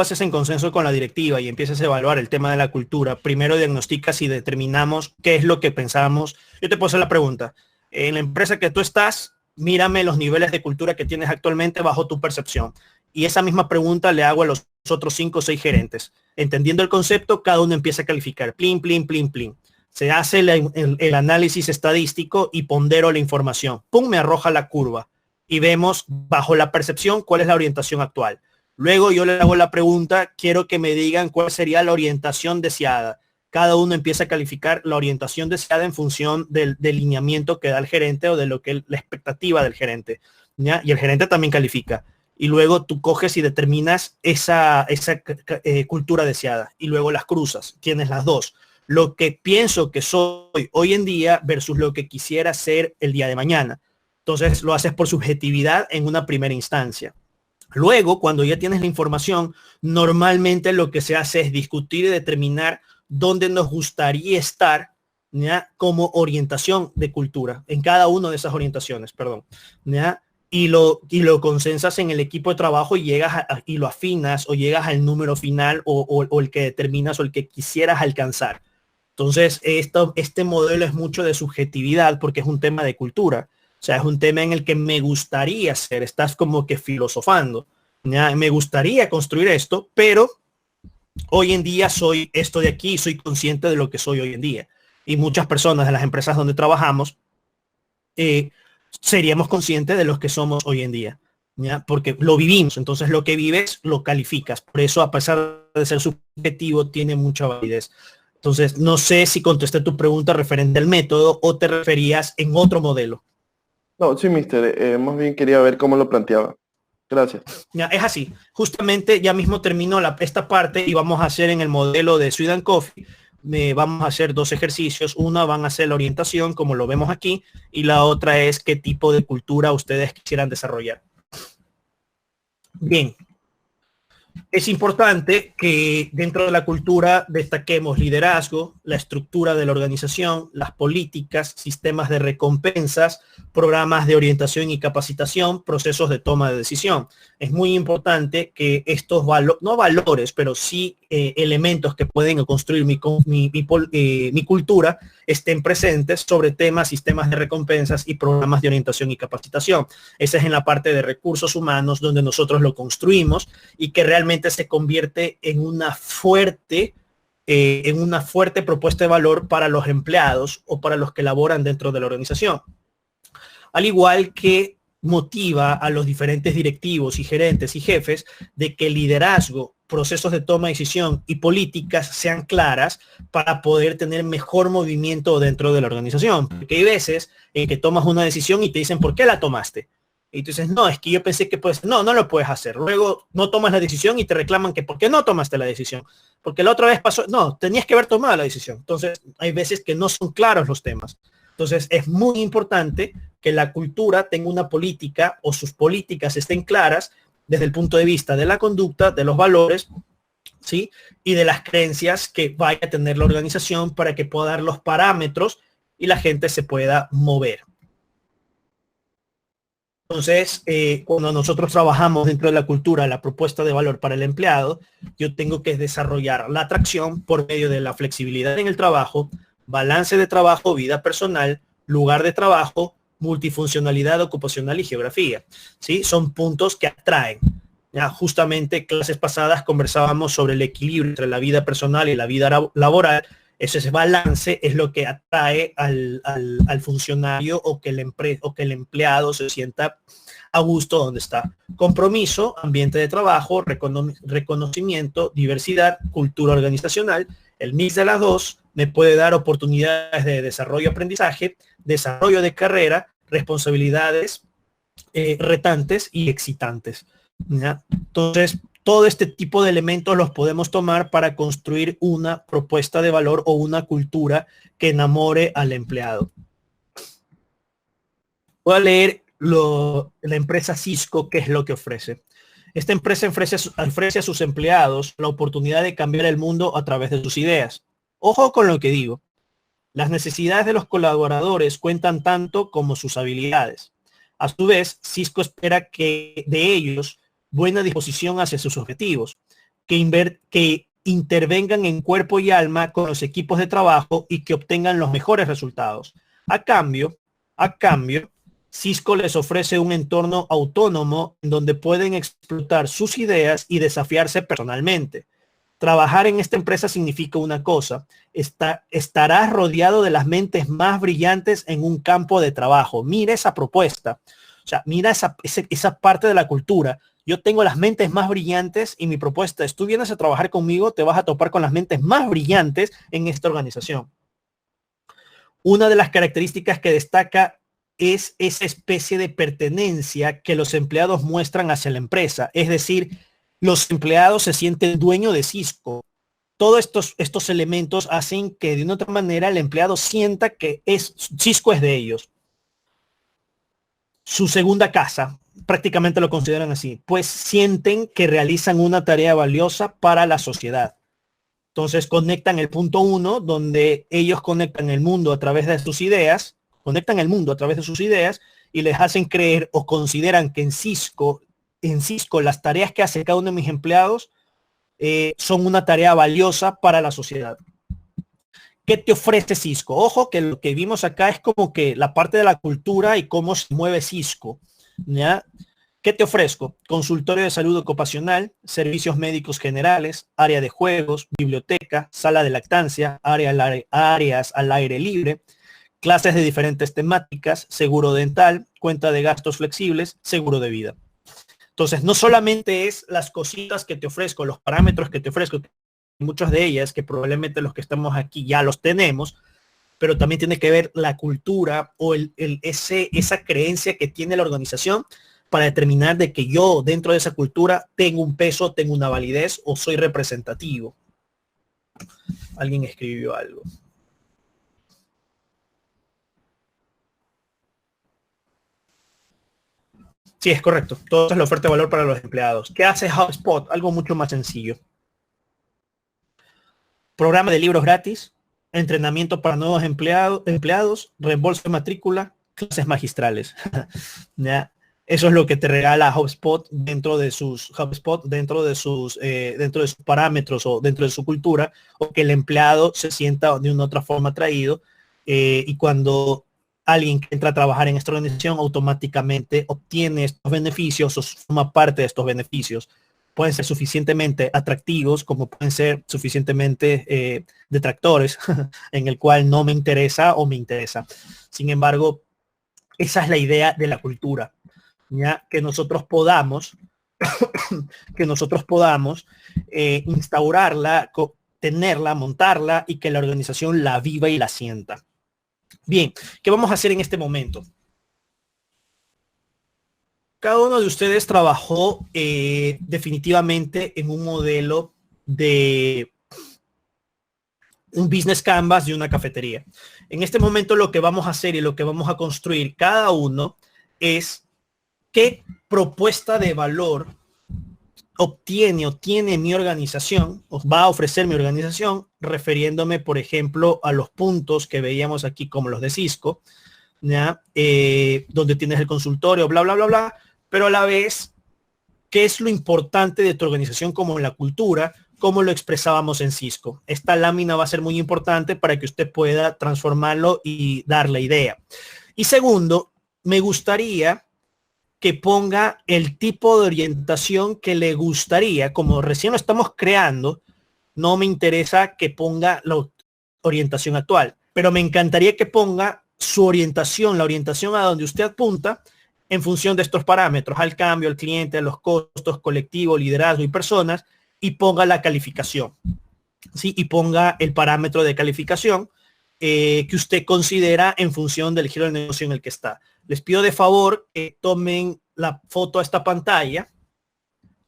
haces en consenso con la directiva y empiezas a evaluar el tema de la cultura, primero diagnosticas y determinamos qué es lo que pensamos. Yo te puedo hacer la pregunta. En la empresa que tú estás, mírame los niveles de cultura que tienes actualmente bajo tu percepción. Y esa misma pregunta le hago a los otros 5 o 6 gerentes. Entendiendo el concepto, cada uno empieza a calificar. Plin, plin, plin, plin. Se hace el análisis estadístico y pondero la información. Pum, me arroja la curva. Y vemos bajo la percepción cuál es la orientación actual. Luego yo le hago la pregunta, quiero que me digan cuál sería la orientación deseada. Cada uno empieza a calificar la orientación deseada en función del lineamiento que da el gerente o de lo que la expectativa del gerente, ¿ya? Y el gerente también califica. Y luego tú coges y determinas esa cultura deseada. Y luego las cruzas. Tienes las dos. Lo que pienso que soy hoy en día versus lo que quisiera ser el día de mañana. Entonces lo haces por subjetividad en una primera instancia. Luego, cuando ya tienes la información, normalmente lo que se hace es discutir y determinar dónde nos gustaría estar, ¿ya? Como orientación de cultura, en cada una de esas orientaciones, perdón, ¿ya? Y lo consensas en el equipo de trabajo y y lo afinas o llegas al número final o el que determinas o el que quisieras alcanzar. Entonces, este modelo es mucho de subjetividad porque es un tema de cultura. O sea, es un tema en el que me gustaría ser, estás como que filosofando, ¿ya? Me gustaría construir esto, pero hoy en día soy esto de aquí, soy consciente de lo que soy hoy en día. Y muchas personas de las empresas donde trabajamos seríamos conscientes de los que somos hoy en día, ¿ya? Porque lo vivimos, entonces lo que vives lo calificas. Por eso, a pesar de ser subjetivo, tiene mucha validez. Entonces, no sé si contesté tu pregunta referente al método o te referías en otro modelo. No, sí, mister, más bien quería ver cómo lo planteaba. Gracias. Ya, es así. Justamente ya mismo terminó esta parte y vamos a hacer en el modelo de Sweden Coffee. Vamos a hacer 2 ejercicios. Una van a ser la orientación, como lo vemos aquí, y la otra es qué tipo de cultura ustedes quisieran desarrollar. Bien. Es importante que dentro de la cultura destaquemos liderazgo, la estructura de la organización, las políticas, sistemas de recompensas, programas de orientación y capacitación, procesos de toma de decisión. Es muy importante que estos no valores, pero sí elementos que pueden construir mi cultura estén presentes sobre temas, sistemas de recompensas y programas de orientación y capacitación. Esa es en la parte de recursos humanos donde nosotros lo construimos y que realmente se convierte en una fuerte propuesta de valor para los empleados o para los que laboran dentro de la organización. Al igual que motiva a los diferentes directivos y gerentes y jefes de que el liderazgo, procesos de toma de decisión y políticas sean claras para poder tener mejor movimiento dentro de la organización. Porque hay veces en que tomas una decisión y te dicen, ¿por qué la tomaste? Y tú dices, no, es que yo pensé que puedes, no lo puedes hacer. Luego no tomas la decisión y te reclaman que ¿por qué no tomaste la decisión? Porque la otra vez pasó, no, tenías que haber tomado la decisión. Entonces hay veces que no son claros los temas. Entonces es muy importante que la cultura tenga una política o sus políticas estén claras desde el punto de vista de la conducta, de los valores, ¿sí? Y de las creencias que vaya a tener la organización para que pueda dar los parámetros y la gente se pueda mover. Entonces, cuando nosotros trabajamos dentro de la cultura, la propuesta de valor para el empleado, yo tengo que desarrollar la atracción por medio de la flexibilidad en el trabajo, balance de trabajo, vida personal, lugar de trabajo, multifuncionalidad ocupacional y geografía. ¿Sí? Son puntos que atraen. Ya justamente clases pasadas conversábamos sobre el equilibrio entre la vida personal y la vida laboral. Ese balance es lo que atrae al funcionario o que el empleado se sienta a gusto donde está. Compromiso, ambiente de trabajo, reconocimiento, diversidad, cultura organizacional. El mix de las dos me puede dar oportunidades de desarrollo, aprendizaje, desarrollo de carrera, responsabilidades retantes y excitantes. ¿Ya? Entonces, todo este tipo de elementos los podemos tomar para construir una propuesta de valor o una cultura que enamore al empleado. Voy a leer la empresa Cisco, qué es lo que ofrece. Esta empresa ofrece a sus empleados la oportunidad de cambiar el mundo a través de sus ideas. Ojo con lo que digo. Las necesidades de los colaboradores cuentan tanto como sus habilidades. A su vez, Cisco espera que de ellos buena disposición hacia sus objetivos, que intervengan en cuerpo y alma con los equipos de trabajo y que obtengan los mejores resultados. A cambio, Cisco les ofrece un entorno autónomo en donde pueden explotar sus ideas y desafiarse personalmente. Trabajar en esta empresa significa una cosa, estarás rodeado de las mentes más brillantes en un campo de trabajo. Mira esa propuesta, o sea, mira esa parte de la cultura. Yo tengo las mentes más brillantes y mi propuesta es, tú vienes a trabajar conmigo, te vas a topar con las mentes más brillantes en esta organización. Una de las características que destaca es esa especie de pertenencia que los empleados muestran hacia la empresa. Es decir, los empleados se sienten dueños de Cisco. Todos estos elementos hacen que de una otra manera el empleado sienta que Cisco es de ellos. Su segunda casa, prácticamente lo consideran así, pues sienten que realizan una tarea valiosa para la sociedad. Entonces conectan el punto 1, donde ellos conectan el mundo a través de sus ideas, y les hacen creer o consideran que en Cisco las tareas que hace cada uno de mis empleados son una tarea valiosa para la sociedad. ¿Qué te ofrece Cisco? Ojo que lo que vimos acá es como que la parte de la cultura y cómo se mueve Cisco. ¿Ya? ¿Qué te ofrezco? Consultorio de salud ocupacional, servicios médicos generales, área de juegos, biblioteca, sala de lactancia, áreas al aire libre, clases de diferentes temáticas, seguro dental, cuenta de gastos flexibles, seguro de vida. Entonces, no solamente es las cositas que te ofrezco, los parámetros que te ofrezco, muchas de ellas que probablemente los que estamos aquí ya los tenemos, pero también tiene que ver la cultura o esa creencia que tiene la organización para determinar de que yo dentro de esa cultura tengo un peso, tengo una validez o soy representativo. Alguien escribió algo. Sí, es correcto. Todo es la oferta de valor para los empleados. ¿Qué hace HubSpot? Algo mucho más sencillo. Programa de libros gratis, entrenamiento para nuevos empleados, reembolso de matrícula, clases magistrales. ¿Ya? Eso es lo que te regala HubSpot dentro de sus parámetros o dentro de su cultura, o que el empleado se sienta de una u otra forma atraído, y cuando alguien que entra a trabajar en esta organización automáticamente obtiene estos beneficios o forma parte de estos beneficios. Pueden ser suficientemente atractivos como pueden ser suficientemente detractores, en el cual no me interesa o me interesa. Sin embargo, esa es la idea de la cultura, ¿ya? Que nosotros podamos instaurarla, tenerla, montarla y que la organización la viva y la sienta. Bien, ¿qué vamos a hacer en este momento? Cada uno de ustedes trabajó definitivamente en un modelo de un business canvas de una cafetería. En este momento lo que vamos a hacer y lo que vamos a construir cada uno es qué propuesta de valor tiene mi organización, os va a ofrecer mi organización, refiriéndome, por ejemplo, a los puntos que veíamos aquí como los de Cisco, ¿ya? Donde tienes el consultorio, bla, bla, bla, bla, pero a la vez, ¿qué es lo importante de tu organización como la cultura? Como lo expresábamos en Cisco. Esta lámina va a ser muy importante para que usted pueda transformarlo y dar la idea. Y segundo, me gustaría que ponga el tipo de orientación que le gustaría. Como recién lo estamos creando, no me interesa que ponga la orientación actual, pero me encantaría que ponga su orientación, la orientación a donde usted apunta en función de estos parámetros, al cambio, al cliente, a los costos, colectivo, liderazgo y personas, y ponga la calificación, ¿sí? Y ponga el parámetro de calificación que usted considera en función del giro del negocio en el que está. Les pido de favor que tomen la foto a esta pantalla,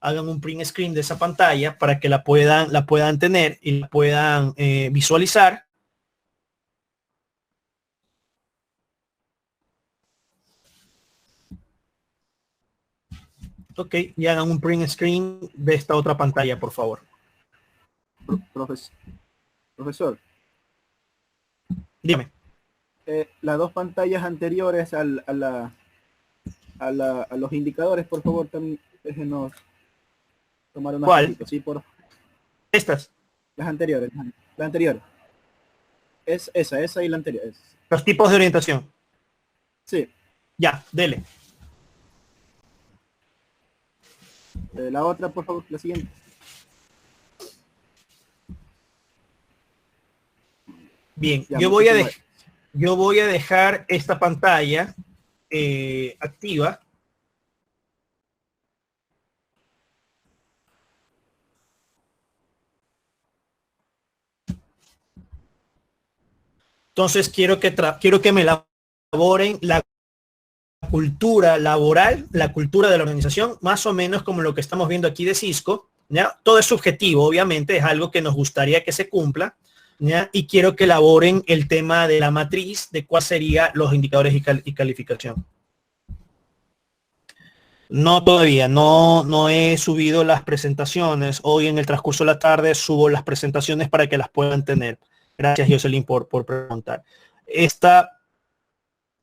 hagan un print screen de esa pantalla para que la puedan tener y la puedan visualizar. Ok, y hagan un print screen de esta otra pantalla, por favor. Profesor, Dime. las dos pantallas anteriores a los indicadores, por favor, también déjenos tomar una fotito, ¿sí? Por Estas. las anteriores, la anterior. Es esa y la anterior. Los tipos de orientación. Sí. Ya, dele. La otra, por favor, la siguiente. Bien, Ya, yo voy a dejar esta pantalla activa. Entonces quiero que me elaboren la cultura laboral, la cultura de la organización, más o menos como lo que estamos viendo aquí de Cisco, ¿ya? Todo es subjetivo, obviamente, es algo que nos gustaría que se cumpla, ¿ya? Y quiero que elaboren el tema de la matriz, de cuáles serían los indicadores y calificación. No, todavía, no he subido las presentaciones. Hoy en el transcurso de la tarde subo las presentaciones para que las puedan tener. Gracias, Jocelyn, por preguntar.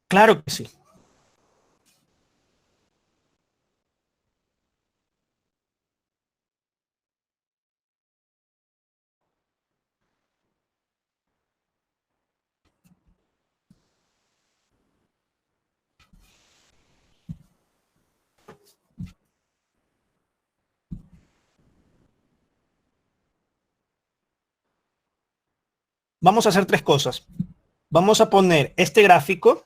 Claro que sí. Vamos a hacer tres cosas. Vamos a poner este gráfico,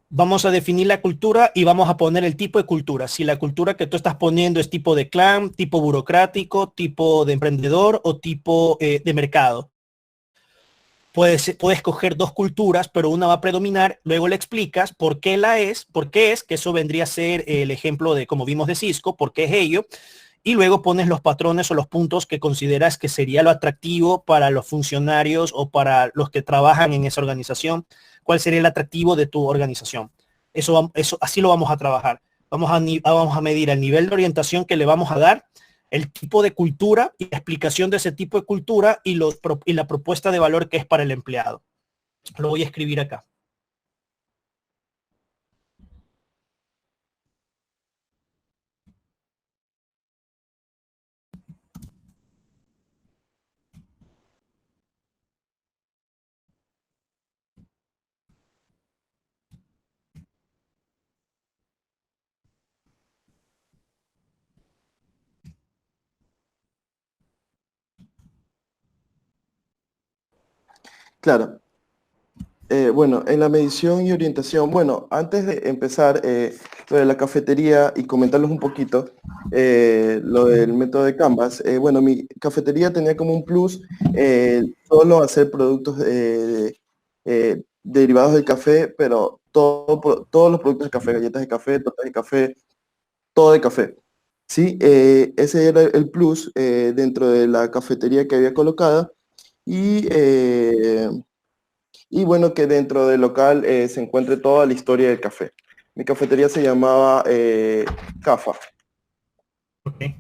vamos a definir la cultura y vamos a poner el tipo de cultura. Si la cultura que tú estás poniendo es tipo de clan, tipo burocrático, tipo de emprendedor o tipo de mercado. puedes coger dos culturas, pero una va a predominar, luego le explicas por qué que eso vendría a ser el ejemplo de, como vimos de Cisco, por qué es ello, y luego pones los patrones o los puntos que consideras que sería lo atractivo para los funcionarios o para los que trabajan en esa organización, cuál sería el atractivo de tu organización. Eso así lo vamos a trabajar. Vamos a medir el nivel de orientación que le vamos a dar, el tipo de cultura y la explicación de ese tipo de cultura y la propuesta de valor que es para el empleado. Lo voy a escribir acá. Claro. Bueno, en la medición y orientación, bueno, antes de empezar lo de la cafetería y comentarles un poquito lo del método de Canvas, bueno, mi cafetería tenía como un plus solo hacer productos derivados del café, pero todos los productos de café, galletas de café, tortas de café, todo de café. Sí, ese era el plus dentro de la cafetería que había colocada y bueno, que dentro del local se encuentre toda la historia del café. Mi cafetería se llamaba Cafa. Okay.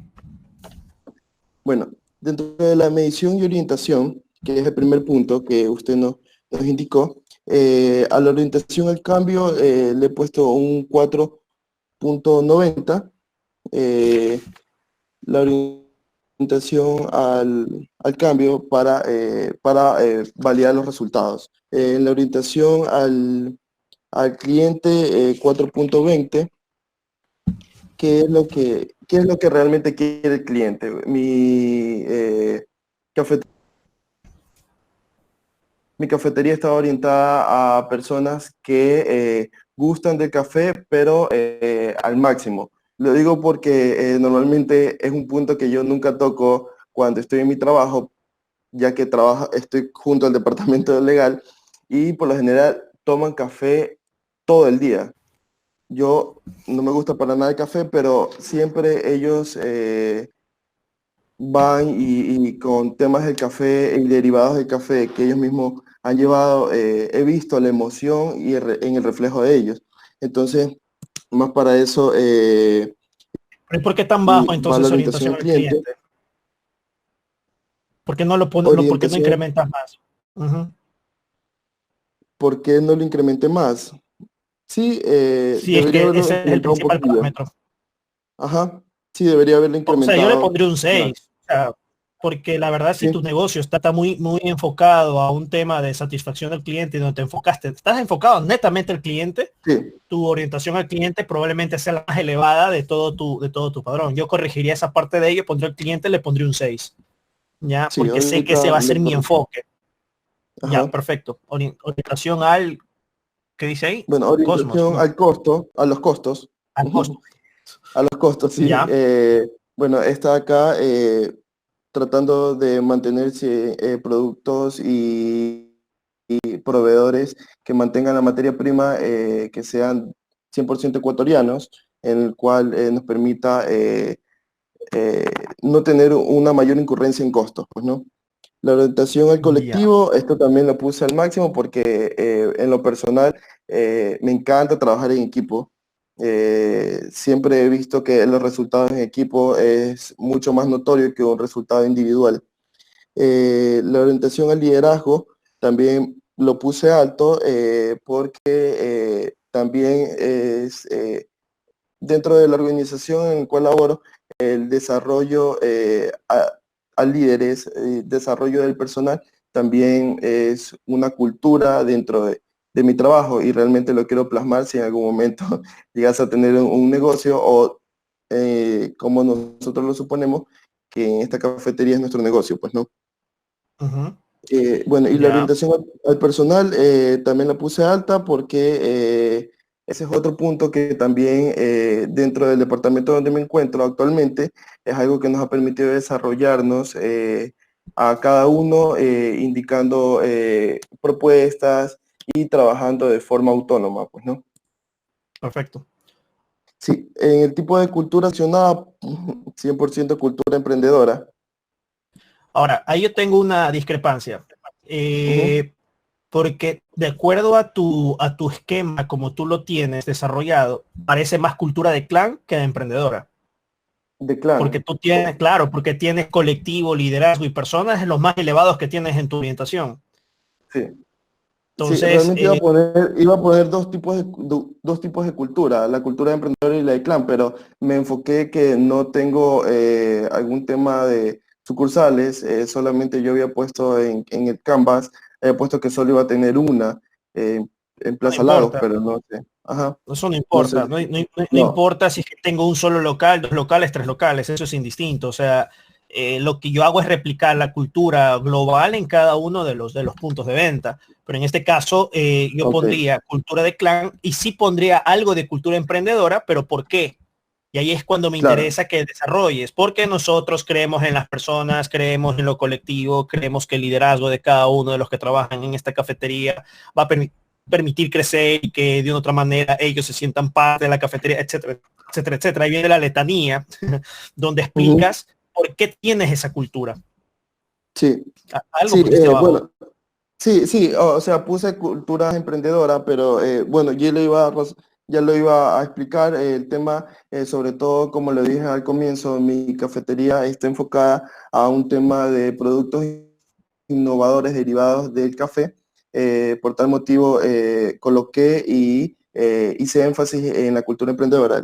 Bueno, dentro de la medición y orientación, que es el primer punto que usted nos indicó, a la orientación al cambio le he puesto un 4.90. La orientación al cambio para validar los resultados. En la orientación al cliente 4.20, ¿qué es lo que realmente quiere el cliente? Mi cafetería está orientada a personas que gustan del café, pero al máximo. Lo digo porque normalmente es un punto que yo nunca toco cuando estoy en mi trabajo, ya que estoy junto al departamento legal y por lo general toman café todo el día. Yo no me gusta para nada el café, pero siempre ellos van y con temas del café y derivados del café que ellos mismos han llevado, he visto la emoción y en el reflejo de ellos. Entonces, más para eso, ¿Pero por qué tan bajo va la entonces orientación orientación al al cliente. cliente? ¿Por qué no lo pones, por qué no incrementas más? ¿Por qué no lo incrementé más? Sí, Sí, es debería que haberlo ese es el incrementado un principal poquillo. parámetro. Ajá, sí, debería haberlo O sea, yo le incrementado pondría un más. 6. O sea, porque la verdad, si Sí, tu negocio está muy, muy enfocado a un tema de satisfacción del cliente y donde estás enfocado netamente al cliente, sí, tu orientación al cliente probablemente sea la más elevada de todo tu padrón. Yo corregiría esa parte de ello, pondría al cliente, le pondría un 6. Ya, sí, porque sé que ese ahorita va a ser lo mi corregí. enfoque. Ya, Ajá. perfecto. Orientación al, ¿qué dice ahí? Bueno, Cosmos, orientación ¿cómo? al costo, a los costos. Al costo. A los costos, sí. Ya, Bueno, está acá tratando de mantenerse productos y proveedores que mantengan la materia prima, que sean 100% ecuatorianos, en el cual nos permita eh, no tener una mayor incurrencia en costos, pues, ¿no? La orientación al ya. colectivo, esto también lo puse al máximo porque en lo personal me encanta trabajar en equipo. Siempre he visto que los resultados en equipo es mucho más notorio que un resultado individual. La orientación al liderazgo también lo puse alto porque también es dentro de la organización en la cual laboro, el desarrollo a líderes, desarrollo del personal, también es una cultura dentro de mi trabajo y realmente lo quiero plasmar si en algún momento llegas a tener un negocio o como nosotros lo suponemos, que en esta cafetería es nuestro negocio, pues, ¿no? Ujú. Bueno, y la Ya. orientación al personal también la puse alta porque ese es otro punto que también dentro del departamento donde me encuentro actualmente es algo que nos ha permitido desarrollarnos a cada uno, indicando propuestas y trabajando de forma autónoma, pues, ¿no? Perfecto. Sí, en el tipo de cultura accionada, 100% cultura emprendedora. Ahora, ahí yo tengo una discrepancia. Porque de acuerdo a tu esquema, como tú lo tienes desarrollado, parece más cultura de clan que de emprendedora. De clan. Porque tú tienes, claro, porque tienes colectivo, liderazgo y personas los más elevados que tienes en tu orientación. Sí. Entonces, sí, realmente iba a poner dos tipos de cultura, la cultura de emprendedor y la de clan, pero me enfoqué que no tengo algún tema de sucursales, solamente yo había puesto en el Canvas, había puesto que solo iba a tener una en no Plaza Lagos, importa, pero no sé. Ajá, eso no no sé. importa, no No, importa si es que tengo un solo local, 2 locales, 3 locales, eso es indistinto. O sea, lo que yo hago es replicar la cultura global en cada uno de los puntos de venta. Pero en este caso, yo ok, pondría cultura de clan y sí pondría algo de cultura emprendedora, pero ¿por qué? Y ahí es cuando me claro, interesa que desarrolles, porque nosotros creemos en las personas, creemos en lo colectivo, creemos que el liderazgo de cada uno de los que trabajan en esta cafetería va a permitir crecer y que de una otra manera ellos se sientan parte de la cafetería, etcétera, etcétera, etcétera. Ahí viene la letanía donde ujú, explicas por qué tienes esa cultura. sí, Algo sí, pusiste abajo. bueno. Sí, o sea, puse cultura emprendedora, pero bueno, ya lo iba a explicar. El tema, sobre todo, como lo dije al comienzo, mi cafetería está enfocada a un tema de productos innovadores derivados del café. Por tal motivo, coloqué y hice énfasis en la cultura emprendedora.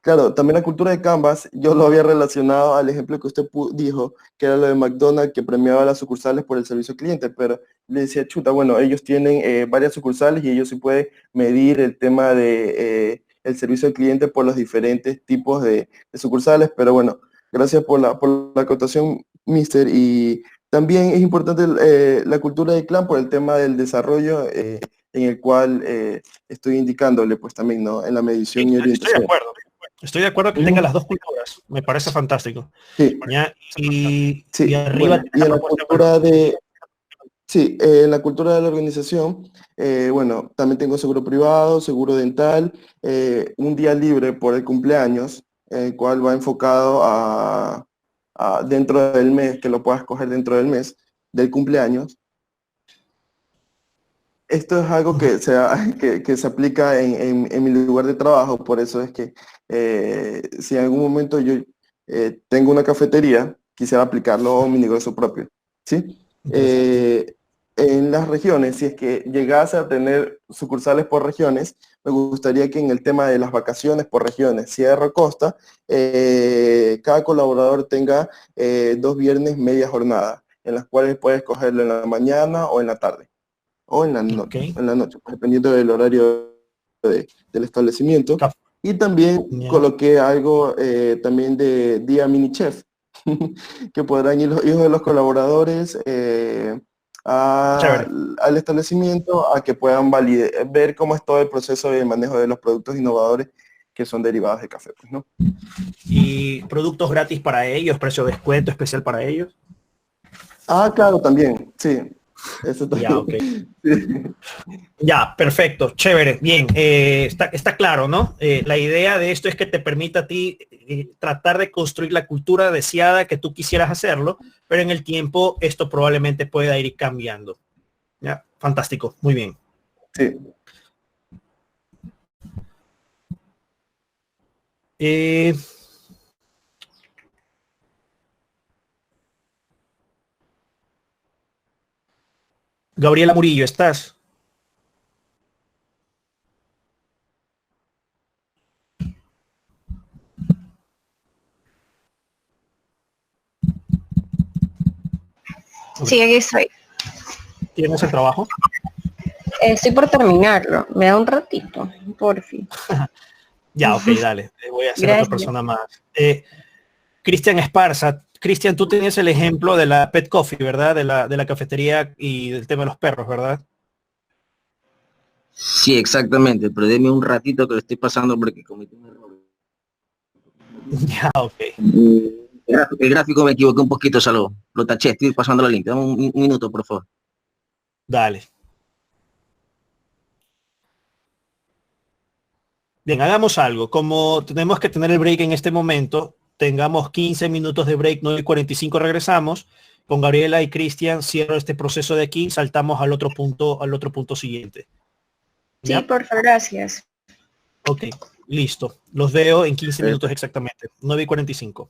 Claro, también la cultura de Canvas, yo lo había relacionado al ejemplo que usted dijo, que era lo de McDonald's, que premiaba a las sucursales por el servicio al cliente, pero le decía, chuta, bueno, ellos tienen varias sucursales y ellos sí pueden medir el tema de el servicio al cliente por los diferentes tipos de sucursales, pero bueno, gracias por la acotación, mister, y también es importante la cultura de clan por el tema del desarrollo en el cual estoy indicándole, pues también, ¿no? En la medición Sí, y estoy de orientación. acuerdo. Estoy de acuerdo que tenga Ujú. las dos culturas. Me parece fantástico. Sí, ¿Ya? Y sí, arriba bueno, tienes y la en la propuesta de valor. cultura de, sí, en la cultura de la organización, bueno, también tengo seguro privado, seguro dental, un día libre por el cumpleaños, el cual va enfocado a dentro del mes, que lo puedas coger dentro del mes del cumpleaños. Esto es algo que se aplica en mi lugar de trabajo, por eso es que si en algún momento yo tengo una cafetería, quisiera aplicarlo a mi negocio propio, ¿sí? Interesante. En las regiones, si es que llegase a tener sucursales por regiones, me gustaría que en el tema de las vacaciones por regiones, Sierra Costa, cada colaborador tenga 2 viernes media jornada, en las cuales puedes cogerlo en la mañana o en la tarde o Ok. en la noche, pues, dependiendo del horario del establecimiento. Caf- Y también ya. coloqué algo también de día mini chef, que podrán ir los hijos de los colaboradores Chévere. al establecimiento a que puedan ver cómo es todo el proceso de manejo de los productos innovadores que son derivados de café, pues, ¿no? Y productos gratis para ellos, precio de descuento especial para ellos. Ah, claro, también, sí. Eso Ya, también. ok. Sí. Ya, perfecto, chévere, bien, está claro, ¿no? La idea de esto es que te permita a ti tratar de construir la cultura deseada que tú quisieras hacerlo, pero en el tiempo esto probablemente pueda ir cambiando. Ya, fantástico, muy bien. Sí. Eh, Gabriela Murillo, ¿estás? Sí, aquí estoy. ¿Tienes el trabajo? Estoy por terminarlo. Me da un ratito, por fin. Ya, ok, dale, voy a hacer otra Gracias. persona más. Cristian Esparza. Cristian, tú tenías el ejemplo de la Pet Coffee, ¿verdad? De la cafetería y del tema de los perros, ¿verdad? Sí, exactamente, pero deme un ratito que lo estoy pasando porque cometí un error. Ya, ok. El gráfico me equivoqué un poquito, Salud. Lo taché, estoy pasando la limpia. Dame un minuto, por favor. Dale. Bien, hagamos algo. Como tenemos que tener el break en este momento, tengamos 15 minutos de break, 9:45 regresamos. Con Gabriela y Cristian cierro este proceso de aquí, saltamos al otro punto siguiente. Sí, por favor, gracias. Ok, listo. Los veo en 15 minutos exactamente. 9:45.